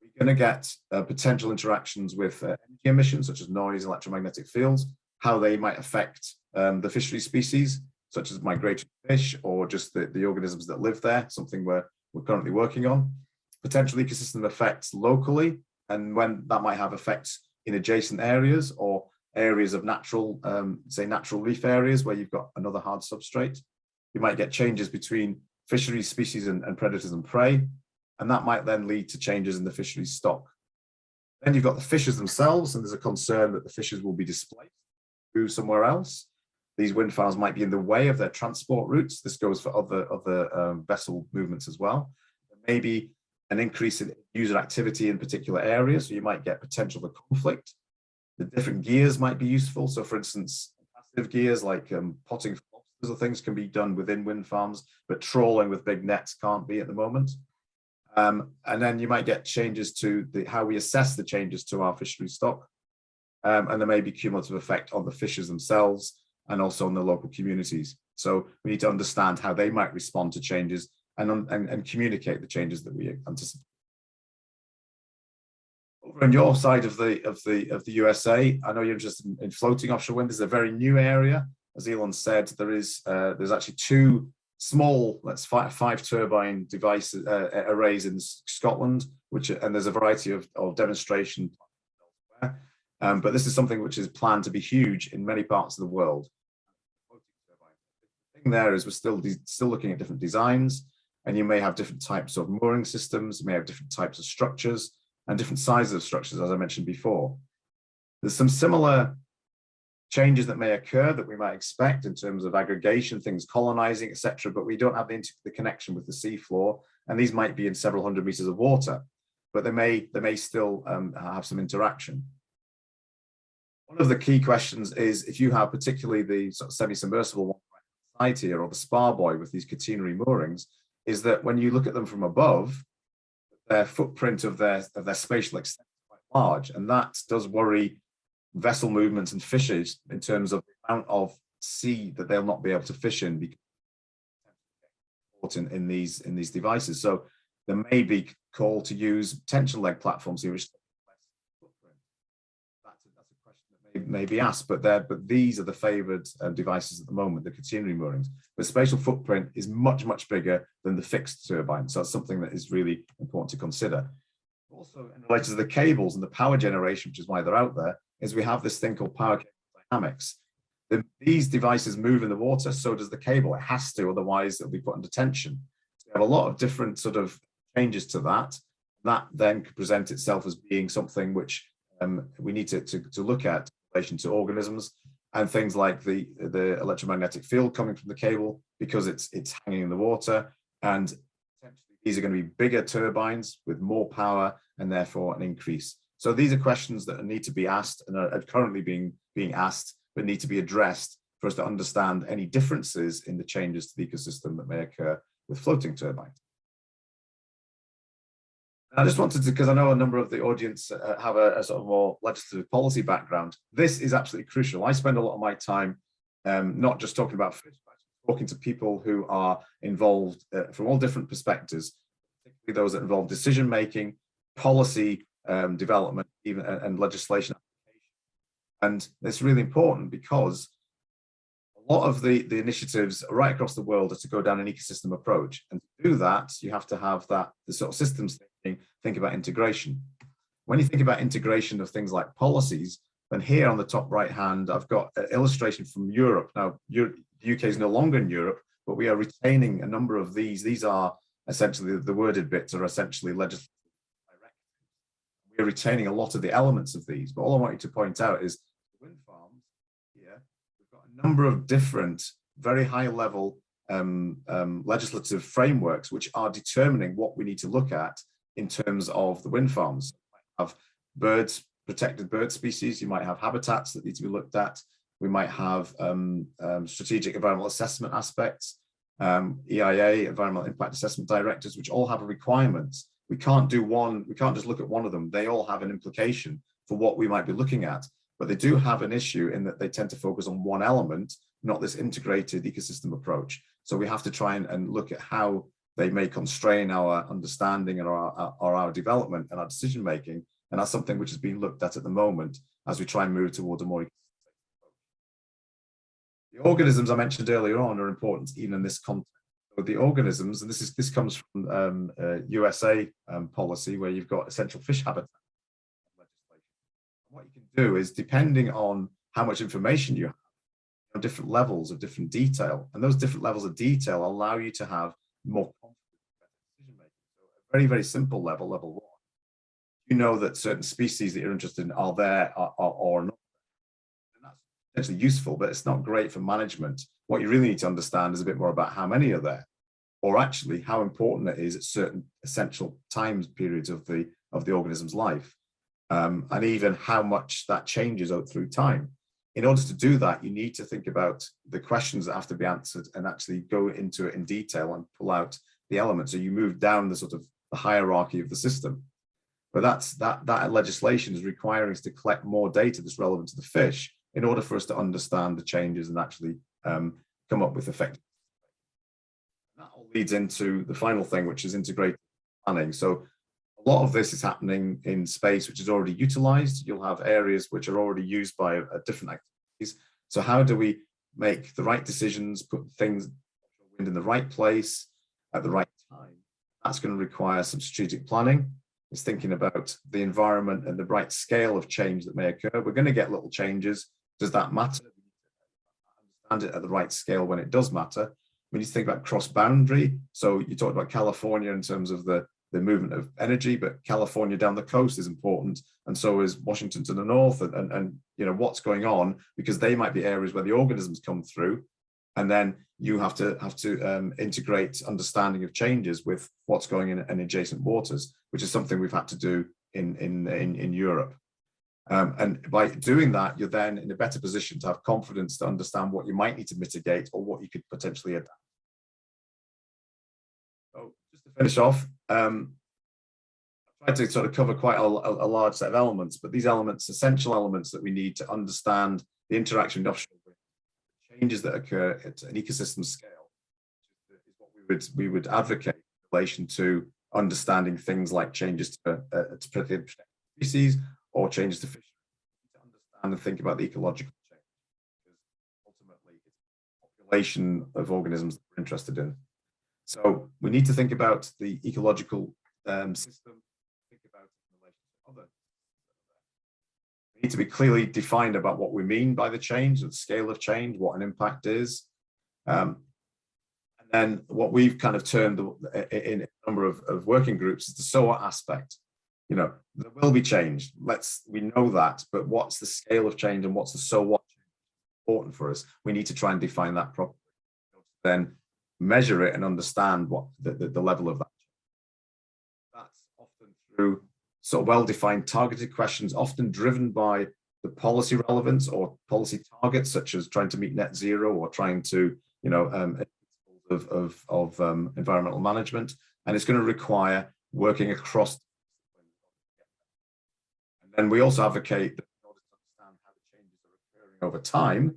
We're going to get potential interactions with energy emissions, such as noise, electromagnetic fields, how they might affect the fishery species, such as migratory fish or just the organisms that live there, something we're currently working on. Potential ecosystem effects locally, and when that might have effects in adjacent areas or areas of natural, say natural reef areas where you've got another hard substrate. You might get changes between fisheries species and predators and prey, and that might then lead to changes in the fisheries stock. Then you've got the fishes themselves, and there's a concern that the fishes will be displaced to somewhere else. These wind farms might be in the way of their transport routes. This goes for other vessel movements as well. There may be an increase in user activity in particular areas, so you might get potential for conflict. The different gears might be useful. So for instance, passive gears like potting for lobsters or things can be done within wind farms, but trawling with big nets can't be at the moment. And then you might get changes to how we assess the changes to our fishery stock. And there may be cumulative effect on the fishes themselves and also on the local communities. So we need to understand how they might respond to changes and communicate the changes that we anticipate. Over on your side of the USA, I know you're interested in floating offshore wind. This is a very new area. As Elon said, there's actually two small, that's five turbine devices arrays in Scotland, and there's a variety of demonstration. But this is something which is planned to be huge in many parts of the world. The thing there is we're still looking at different designs, and you may have different types of mooring systems, you may have different types of structures and different sizes of structures, as I mentioned before. There's some similar changes that may occur that we might expect in terms of aggregation, things colonizing, etc., but we don't have the connection with the seafloor, and these might be in several hundred meters of water, but they may still have some interaction. One of the key questions is if you have particularly the sort of semi-submersible one side here, or the spar buoy with these catenary moorings, is that when you look at them from above, their footprint of their spatial extent quite large, and that does worry vessel movements and fishes in terms of the amount of sea that they'll not be able to fish in because in these devices. So there may be call to use tension leg platforms here, which that's a question that may be asked, but these are the favored devices at the moment, the catenary moorings. But spatial footprint is much bigger than the fixed turbine, so that's something that is really important to consider. Also, in relation to the cables and the power generation, which is why they're out there, is we have this thing called power cable dynamics. These devices move in the water, so does the cable. It has to, otherwise it'll be put under tension. So we have a lot of different sort of changes to that. That then could present itself as being something which we need to look at in relation to organisms and things like the electromagnetic field coming from the cable, because it's hanging in the water, and these are going to be bigger turbines with more power and therefore an increase. So these are questions that need to be asked and are currently being asked, but need to be addressed for us to understand any differences in the changes to the ecosystem that may occur with floating turbines. I just wanted to, because I know a number of the audience have a sort of more legislative policy background. This is absolutely crucial. I spend a lot of my time not just talking about fish, but talking to people who are involved from all different perspectives, particularly those that involve decision making, policy development, even and legislation. And it's really important because a lot of the initiatives right across the world are to go down an ecosystem approach. And to do that, you have to have the sort of systems thinking, think about integration. When you think about integration of things like policies, then here on the top right hand, I've got an illustration from Europe. Now, the UK is no longer in Europe, but we are retaining a number of these. These are essentially, the worded bits are essentially legislative directives. We're retaining a lot of the elements of these, but all I want you to point out is wind farms here, we've got a number of different, very high level legislative frameworks which are determining what we need to look at in terms of the wind farms. You might have birds, protected bird species, you might have habitats that need to be looked at, we might have strategic environmental assessment aspects, EIA, environmental impact assessment directives, which all have requirements. We can't just look at one of them. They all have an implication for what we might be looking at, but they do have an issue in that they tend to focus on one element, not this integrated ecosystem approach. So we have to try and look at how they may constrain our understanding and our development and our decision making. And that's something which is being looked at the moment as we try and move towards a more. The organisms I mentioned earlier on are important even in this context. So the organisms, and this comes from USA policy, where you've got essential fish habitat legislation. What you can do is, depending on how much information you have, different levels of different detail, and those different levels of detail allow you to have more confident decision making. So a very, very simple level, level one, you know that certain species that you're interested in are there or not. And that's potentially useful, but it's not great for management. What you really need to understand is a bit more about how many are there, or actually how important it is at certain essential time periods of the organism's life, and even how much that changes out through time. In order to do that, you need to think about the questions that have to be answered and actually go into it in detail and pull out the elements. So you move down the sort of the hierarchy of the system. But that legislation is requiring us to collect more data that's relevant to the fish in order for us to understand the changes and actually come up with effective. That all leads into the final thing, which is integrated planning. So a lot of this is happening in space, which is already utilized. You'll have areas which are already used by different activities. So how do we make the right decisions, put things in the right place at the right time? That's going to require some strategic planning. It's thinking about the environment and the right scale of change that may occur. We're going to get little changes. Does that matter? Understand it at the right scale when it does matter. We need to think about cross-boundary. So you talked about California in terms of the movement of energy, but California down the coast is important, and so is Washington to the north, and you know what's going on, because they might be areas where the organisms come through, and then you have to integrate understanding of changes with what's going in adjacent waters, which is something we've had to do in Europe. And by doing that, you're then in a better position to have confidence to understand what you might need to mitigate or what you could potentially adapt. So just to finish off, tried to sort of cover quite a large set of elements, but these elements, essential elements that we need to understand the interaction with offshore wind, changes that occur at an ecosystem scale, is what we would advocate in relation to understanding things like changes to protected species or changes to fish. To understand and think about the ecological change, because ultimately it's the population of organisms that we're interested in. So we need to think about the ecological system, think about it in relation to other. We need to be clearly defined about what we mean by the change, the scale of change, what an impact is. And then what we've kind of termed in a number of working groups is the so what aspect. You know, there will be change. We know that, but what's the scale of change and what's the so what important for us? We need to try and define that properly. Then measure it and understand what the level of that. That's often through sort of well-defined targeted questions, often driven by the policy relevance or policy targets, such as trying to meet net zero or trying to, you know, of environmental management. And it's going to require working across. And then we also advocate that in order to understand how the changes are occurring over time, to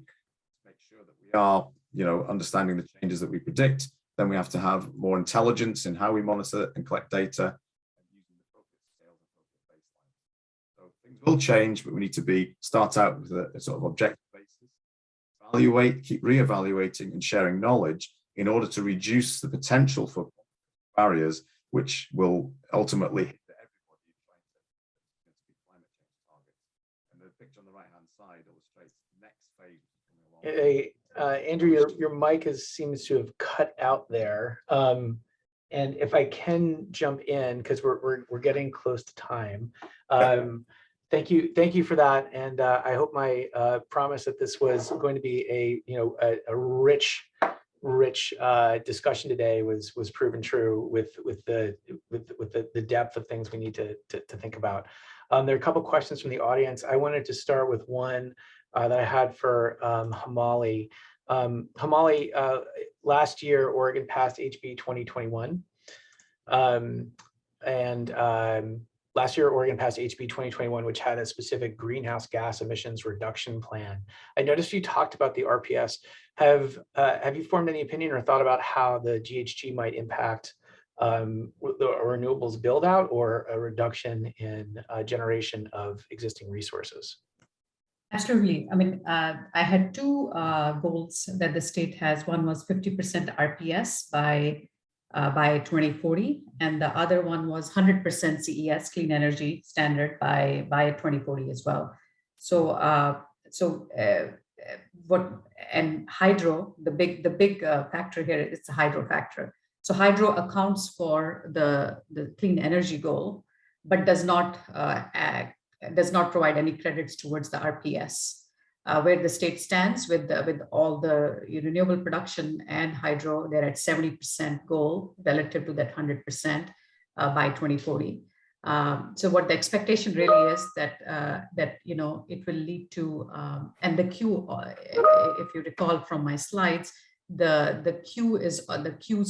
make sure that we are, you know, understanding the changes that we predict, then we have to have more intelligence in how we monitor and collect data and using the appropriate scales and appropriate baselines. So things will change, but we need to start out with a sort of objective basis, evaluate, keep re-evaluating and sharing knowledge in order to reduce the potential for barriers, which will ultimately hit everybody trying to meet climate change targets. And the picture on the right-hand side illustrates the next phase coming along. Hey, Andrew, your mic seems to have cut out there. And if I can jump in, because we're getting close to time. Thank you for that. And I hope my promise that this was going to be a rich discussion today was proven true with the depth of things we need to think about. There are a couple questions from the audience. I wanted to start with one that I had for Himali. Himali, last year, Oregon passed HB 2021. Last year, Oregon passed HB 2021, which had a specific greenhouse gas emissions reduction plan. I noticed you talked about the RPS. Have you formed any opinion or thought about how the GHG might impact the renewables build out or a reduction in generation of existing resources? Absolutely. I mean, I had two goals that the state has. One was 50% RPS by 2040, and the other one was 100% CES, clean energy standard, by 2040 as well. So and hydro, the big factor here is the hydro factor. So hydro accounts for the clean energy goal, but does not provide any credits towards the RPS. Where the state stands with all the renewable production and hydro, they're at 70% goal relative to that 100% by 2040. So what the expectation really is that it will lead to and the queue, if you recall from my slides, the queues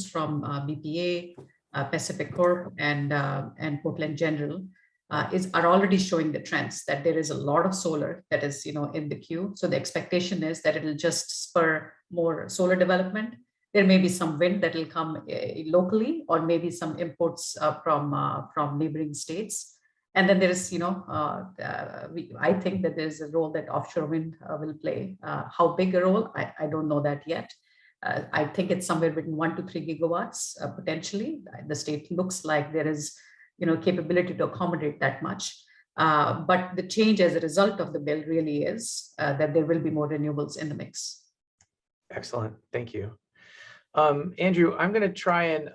from BPA, Pacific Corp, and Portland General are already showing the trends that there is a lot of solar that is in the queue. So the expectation is that it will just spur more solar development. There may be some wind that will come locally, or maybe some imports from neighboring states. And then there is, I think that there's a role that offshore wind will play. How big a role? I don't know that yet. I think it's somewhere between 1 to 3 gigawatts potentially. The state looks like there is capability to accommodate that much. But the change as a result of the bill really is that there will be more renewables in the mix. Excellent, thank you. Andrew, I'm going to try and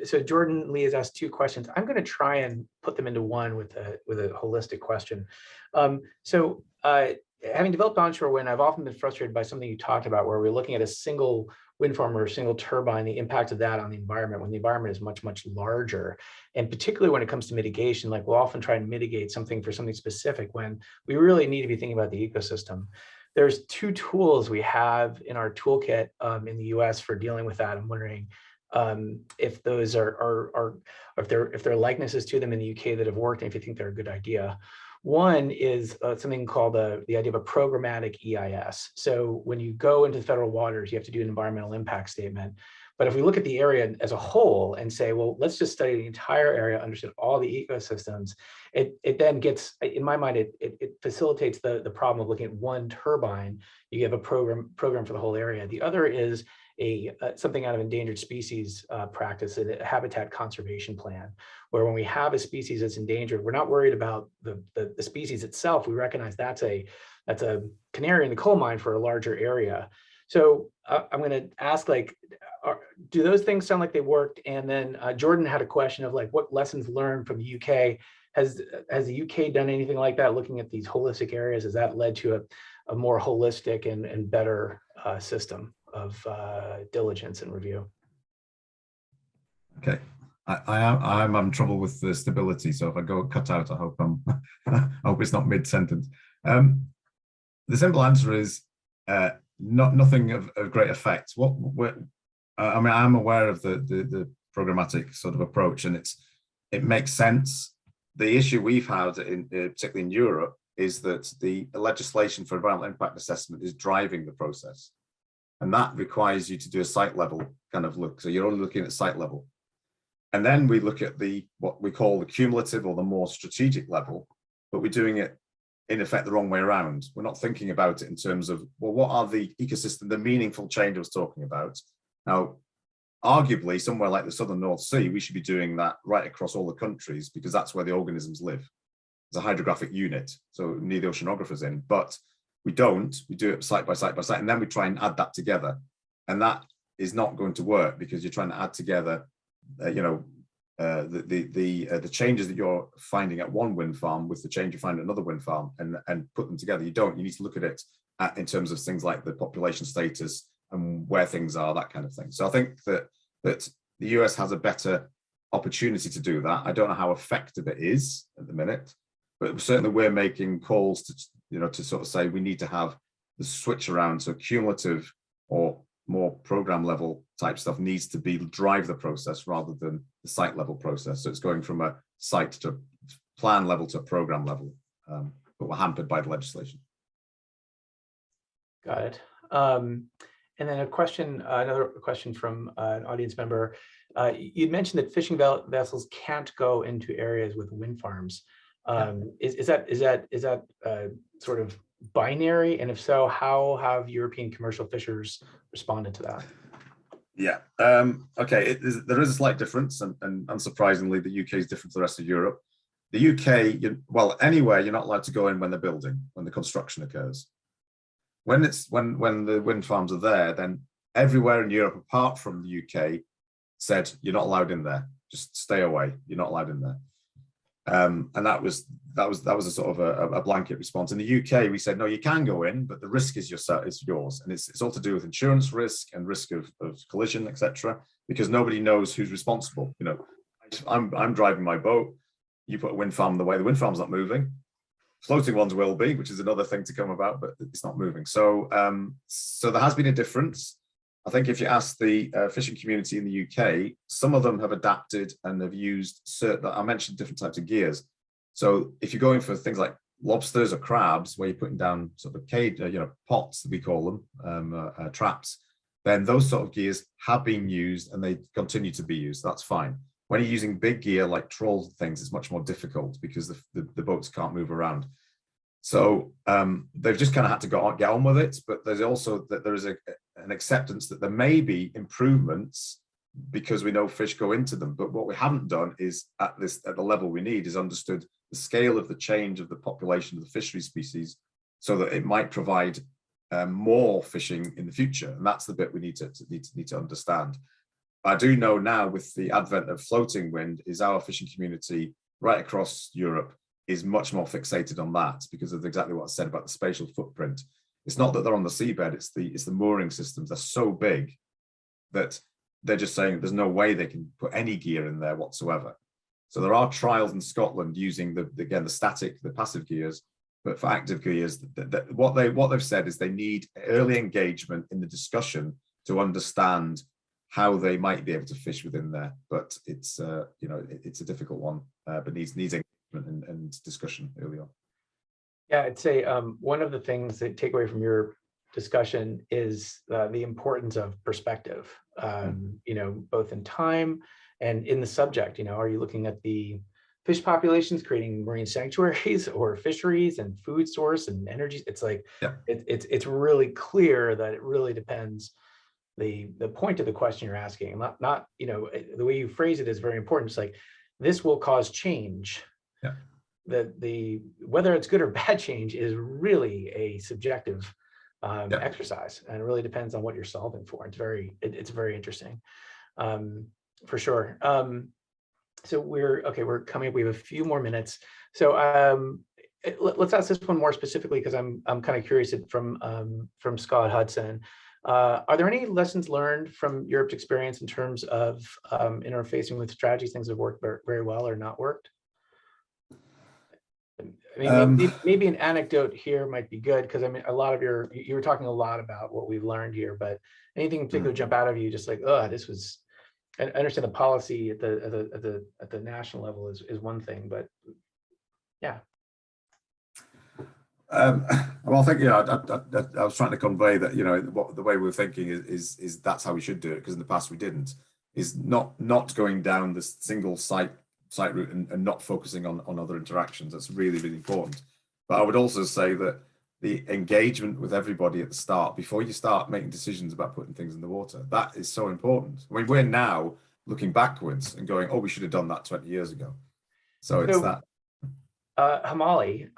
so Jordan Lee has asked two questions. I'm going to try and put them into one with a holistic question. Having developed onshore wind, I've often been frustrated by something you talked about, where we're looking at a single wind farm or a single turbine, the impact of that on the environment, when the environment is much, much larger. And particularly when it comes to mitigation, like we'll often try and mitigate something for something specific when we really need to be thinking about the ecosystem. There's two tools we have in our toolkit in the US for dealing with that. I'm wondering if those are if there are likenesses to them in the UK that have worked, and if you think they're a good idea. One is something called the idea of a programmatic EIS. So when you go into federal waters, you have to do an environmental impact statement. But if we look at the area as a whole and say, well, let's just study the entire area, understand all the ecosystems, it then gets, in my mind, it facilitates the problem of looking at one turbine. You have a program for the whole area. The other is something out of endangered species practice, a habitat conservation plan, where when we have a species that's endangered, we're not worried about the species itself. We recognize that's a canary in the coal mine for a larger area. So I'm going to ask, like, do those things sound like they worked? And then Jordan had a question of, like, what lessons learned from the UK? Has the UK done anything like that, looking at these holistic areas? Has that led to a more holistic and better system of diligence and review? Okay, I'm having trouble with the stability, so if I go cut out, I hope I hope it's not mid-sentence. The simple answer is nothing of great effect. I mean, I'm aware of the programmatic sort of approach, and it makes sense. The issue we've had, particularly in Europe, is that the legislation for environmental impact assessment is driving the process. And that requires you to do a site level kind of look. So you're only looking at site level. And then we look at what we call the cumulative or the more strategic level, but we're doing it in effect the wrong way around. We're not thinking about it in terms of, well, what are the ecosystem, the meaningful change I was talking about? Now, arguably, somewhere like the southern North Sea, we should be doing that right across all the countries, because that's where the organisms live. It's a hydrographic unit, so need the oceanographers in, but we don't. We do it site by site by site, and then we try and add that together. And that is not going to work, because you're trying to add together, the changes that you're finding at one wind farm with the change you find at another wind farm, and put them together. You don't. You need to look at it in terms of things like the population status and where things are, that kind of thing. So I think that the US has a better opportunity to do that. I don't know how effective it is at the minute, but certainly we're making calls to sort of say we need to have the switch around. So cumulative or more program level type stuff needs to drive the process rather than the site level process. So it's going from a site to plan level to a program level, but we're hampered by the legislation. Got it. And then another question from an audience member. You'd mentioned that fishing vessels can't go into areas with wind farms. Is that sort of binary? And if so, how have European commercial fishers responded to that? Yeah. Okay. There is a slight difference, and unsurprisingly, the UK is different to the rest of Europe. The UK, anywhere you're not allowed to go in when they're building, when the construction occurs. When the wind farms are there, then everywhere in Europe apart from the UK said you're not allowed in there. Just stay away. You're not allowed in there. And that was a sort of a blanket response. In the UK, we said no, you can go in, but the risk is yours, and it's all to do with insurance risk and risk of collision, etc. Because nobody knows who's responsible. I'm driving my boat. You put a wind farm in the way, the wind farm's not moving. Floating ones will be, which is another thing to come about, but it's not moving. So there has been a difference. I think if you ask the fishing community in the UK, some of them have adapted and have used I mentioned different types of gears. So if you're going for things like lobsters or crabs, where you're putting down sort of cage, pots, we call them, traps, then those sort of gears have been used and they continue to be used. That's fine. When you're using big gear like trawls and things, it's much more difficult because the boats can't move around. So they've just kind of had to get on with it. But there's also that there is an acceptance that there may be improvements because we know fish go into them. But what we haven't done is at the level we need is understood the scale of the change of the population of the fishery species, so that it might provide more fishing in the future. And that's the bit we need to understand. I do know now, with the advent of floating wind, is our fishing community right across Europe is much more fixated on that because of exactly what I said about the spatial footprint. It's not that they're on the seabed, it's the mooring systems. They're so big that they're just saying there's no way they can put any gear in there whatsoever. So there are trials in Scotland using the passive gears, but for active gears, what they've said is they need early engagement in the discussion to understand how they might be able to fish within there. But it's you know, it's a difficult one, but needs engagement and discussion early on. Yeah, I'd say one of the things that take away from your discussion is the importance of perspective, you know, both in time and in the subject. You know, are you looking at the fish populations creating marine sanctuaries or fisheries and food source and energy? It's like, Yeah. It's really clear that it really depends. The point of the question you're asking, not you know, the way you phrase it is very important. It's like, this will cause change. Yeah. The whether it's good or bad change is really a subjective exercise, and it really depends on what you're solving for. It's very interesting, for sure. So we're coming up. We have a few more minutes. So let's ask this one more specifically, because I'm kind of curious from Scott Hudson. Are there any lessons learned from Europe's experience in terms of interfacing with strategies, things that have worked very well or not worked? I mean, maybe an anecdote here might be good, because I mean, a lot of you were talking a lot about what we've learned here, but anything in particular jump out of you, just like, oh, this was. I understand the policy at the national level is one thing, but yeah. Well, I think, yeah, I was trying to convey that, you know, the way we're thinking is that's how we should do it, because in the past we didn't. Is not going down this single site route and not focusing on other interactions. That's really, really important. But I would also say that the engagement with everybody at the start, before you start making decisions about putting things in the water, that is so important. I mean, we're now looking backwards and going, oh, we should have done that 20 years ago. So it's that. Himali,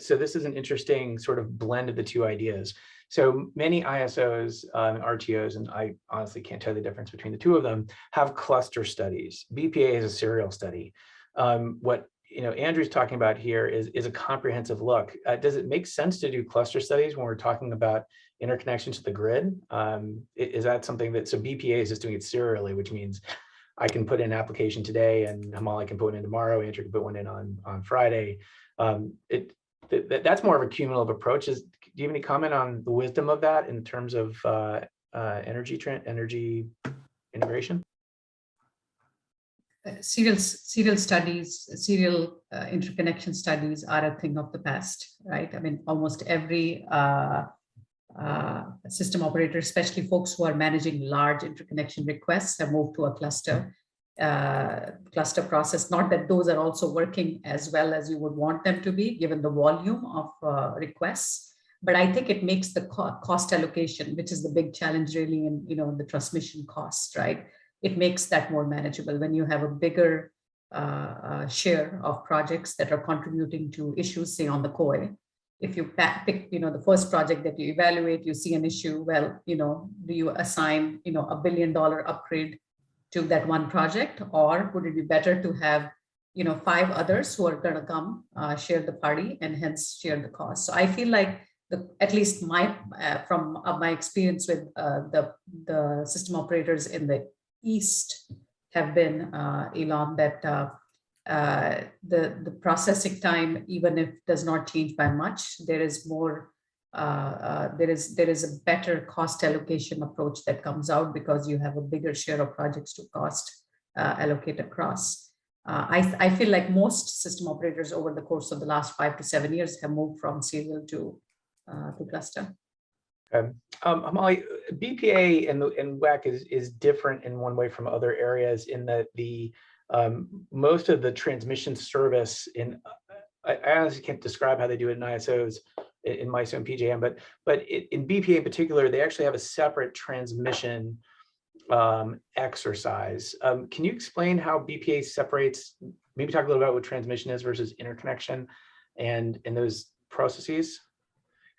so this is an interesting sort of blend of the two ideas. So many ISOs, RTOs, and I honestly can't tell the difference between the two of them, have cluster studies. BPA is a serial study. What Andrew's talking about here is a comprehensive look. Does it make sense to do cluster studies when we're talking about interconnection to the grid? Is that something that, so BPA is just doing it serially, which means I can put in an application today and Himali can put one in tomorrow, Andrew can put one in on Friday. That's more of a cumulative approach. Do you have any comment on the wisdom of that in terms of energy integration? Serial studies, serial interconnection studies are a thing of the past, right? I mean, almost every system operator, especially folks who are managing large interconnection requests, have moved to a cluster process. Not that those are also working as well as you would want them to be, given the volume of requests. But I think it makes the cost allocation, which is the big challenge really in the transmission cost, right? It makes that more manageable when you have a bigger share of projects that are contributing to issues, say on the COE. If you pick, the first project that you evaluate, you see an issue, well, do you assign, $1 billion upgrade to that one project, or would it be better to have, 5 others who are going to come share the party and hence share the cost? So I feel like at least from my experience with the system operators in the East have been, Elon, that the processing time, even if does not change by much, there is more, there is a better cost allocation approach that comes out because you have a bigger share of projects to cost allocate across. I feel like most system operators over the course of the last 5 to 7 years have moved from serial to cluster. Himali, BPA and WEC is different in one way from other areas in that the most of the transmission service I honestly can't describe how they do it in ISOs, in MISO and PJM, but in BPA in particular, they actually have a separate transmission exercise. Can you explain how BPA separates, maybe talk a little about what transmission is versus interconnection and those processes?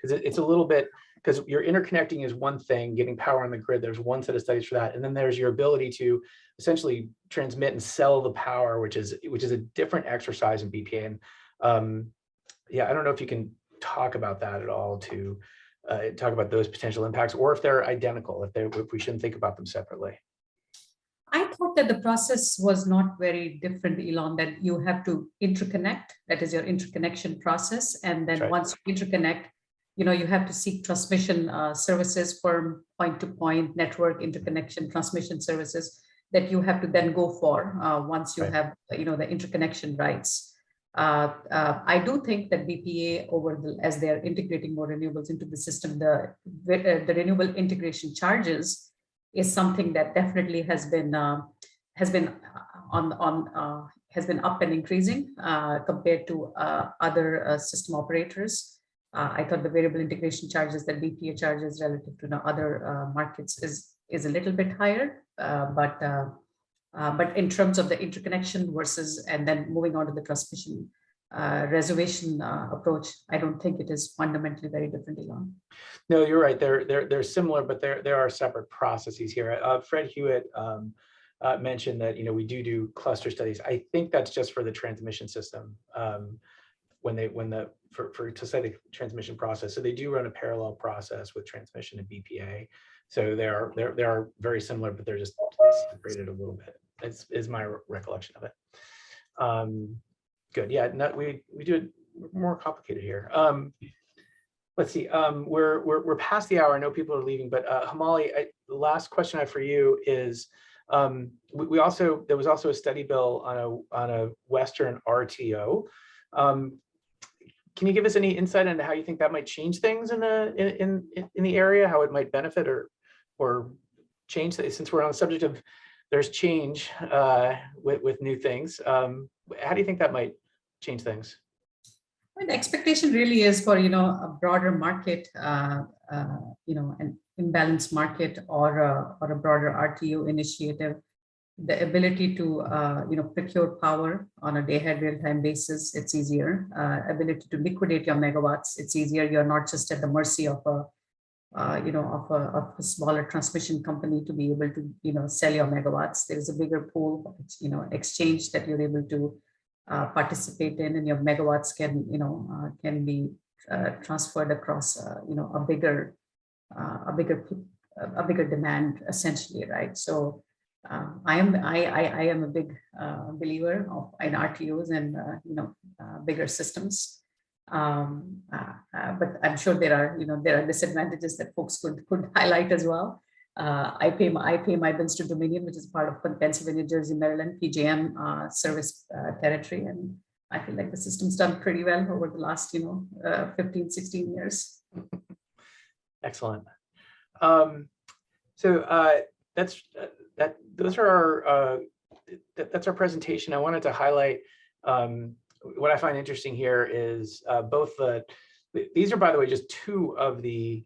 Because it's a little bit, because you're interconnecting is one thing, getting power on the grid, there's one set of studies for that. And then there's your ability to essentially transmit and sell the power, which is a different exercise in BPA. And yeah, I don't know if you can talk about that at all, to talk about those potential impacts, or if they're identical, if we shouldn't think about them separately. I thought that the process was not very different, Elon, that you have to interconnect, that is your interconnection process. And then once you interconnect, you have to seek transmission services for point-to-point network interconnection transmission services that you have to then go for once you have, the interconnection rights. I do think that BPA as they're integrating more renewables into the system, the renewable integration charges is something that definitely has been up and increasing compared to other system operators. I thought the variable integration charges that BPA charges relative to other markets is a little bit higher, but in terms of the interconnection versus and then moving on to the transmission reservation approach, I don't think it is fundamentally very different, Elon. No, you're right. They're similar, but there are separate processes here. Fred Hewitt mentioned that we do cluster studies. I think that's just for the transmission system. To say the transmission process, so they do run a parallel process with transmission and BPA. So they are very similar, but they're just separated a little bit. Is my recollection of it. Good. Yeah. No, we do it more complicated here. Let's see. We're past the hour. I know people are leaving, but Himali, the last question I have for you is there was also a study bill on a Western RTO. Can you give us any insight into how you think that might change things in the area, how it might benefit or change, since we're on the subject of there's change with new things. How do you think that might change things? Well, the expectation really is for a broader market, an imbalanced market or a broader RTO initiative. The ability to procure power on a day-ahead real-time basis, it's easier. Ability to liquidate your megawatts, it's easier. You're not just at the mercy of a smaller transmission company to be able to sell your megawatts. There is a bigger pool, exchange that you're able to participate in, and your megawatts can be transferred across a bigger demand, essentially, right? So I am a big believer in RTOs and bigger systems. But I'm sure there are disadvantages that folks could highlight as well. I pay my bills to Dominion, which is part of Pennsylvania, Jersey, Maryland, PJM service territory, and I feel like the system's done pretty well over the last 15, 16 years. Excellent. So that's our presentation. I wanted to highlight what I find interesting here is these are, by the way, just two of the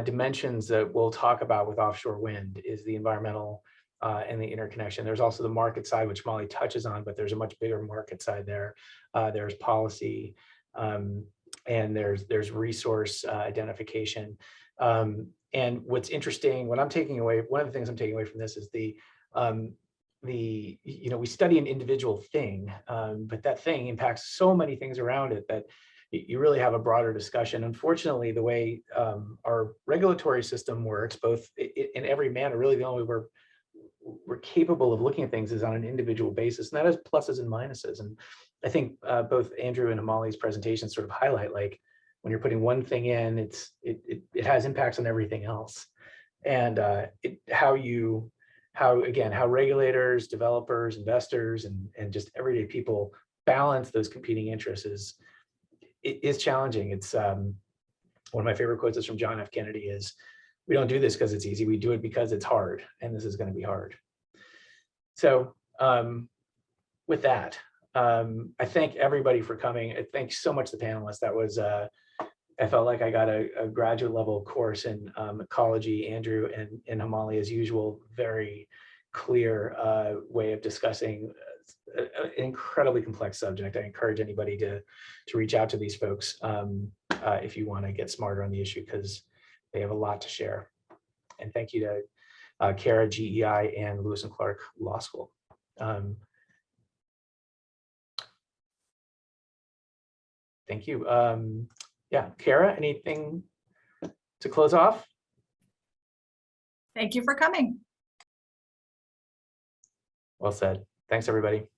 dimensions that we'll talk about with offshore wind, is the environmental and the interconnection. There's also the market side, which Molly touches on, but there's a much bigger market side there. There's policy, and there's resource identification. And what's interesting, one of the things I'm taking away from this is we study an individual thing, but that thing impacts so many things around it that you really have a broader discussion. Unfortunately, the way our regulatory system works, both in every manner, really the only way we're capable of looking at things is on an individual basis, and that has pluses and minuses. And I think both Andrew and Himali's presentations sort of highlight, like, when you're putting one thing in, it has impacts on everything else. And how regulators, developers, investors, and just everyday people balance those competing interests is challenging. It's one of my favorite quotes is from John F. Kennedy is, "We don't do this because it's easy, we do it because it's hard, and this is going to be hard." So with that, I thank everybody for coming. Thanks so much to the panelists. That was I felt like I got a graduate level course in ecology. Andrew and Himali, as usual, very clear way of discussing an incredibly complex subject. I encourage anybody to reach out to these folks if you want to get smarter on the issue, because they have a lot to share. And thank you to Kara, GEI, and Lewis and Clark Law School. Thank you. Yeah, Kara, anything to close off? Thank you for coming. Well said. Thanks, everybody.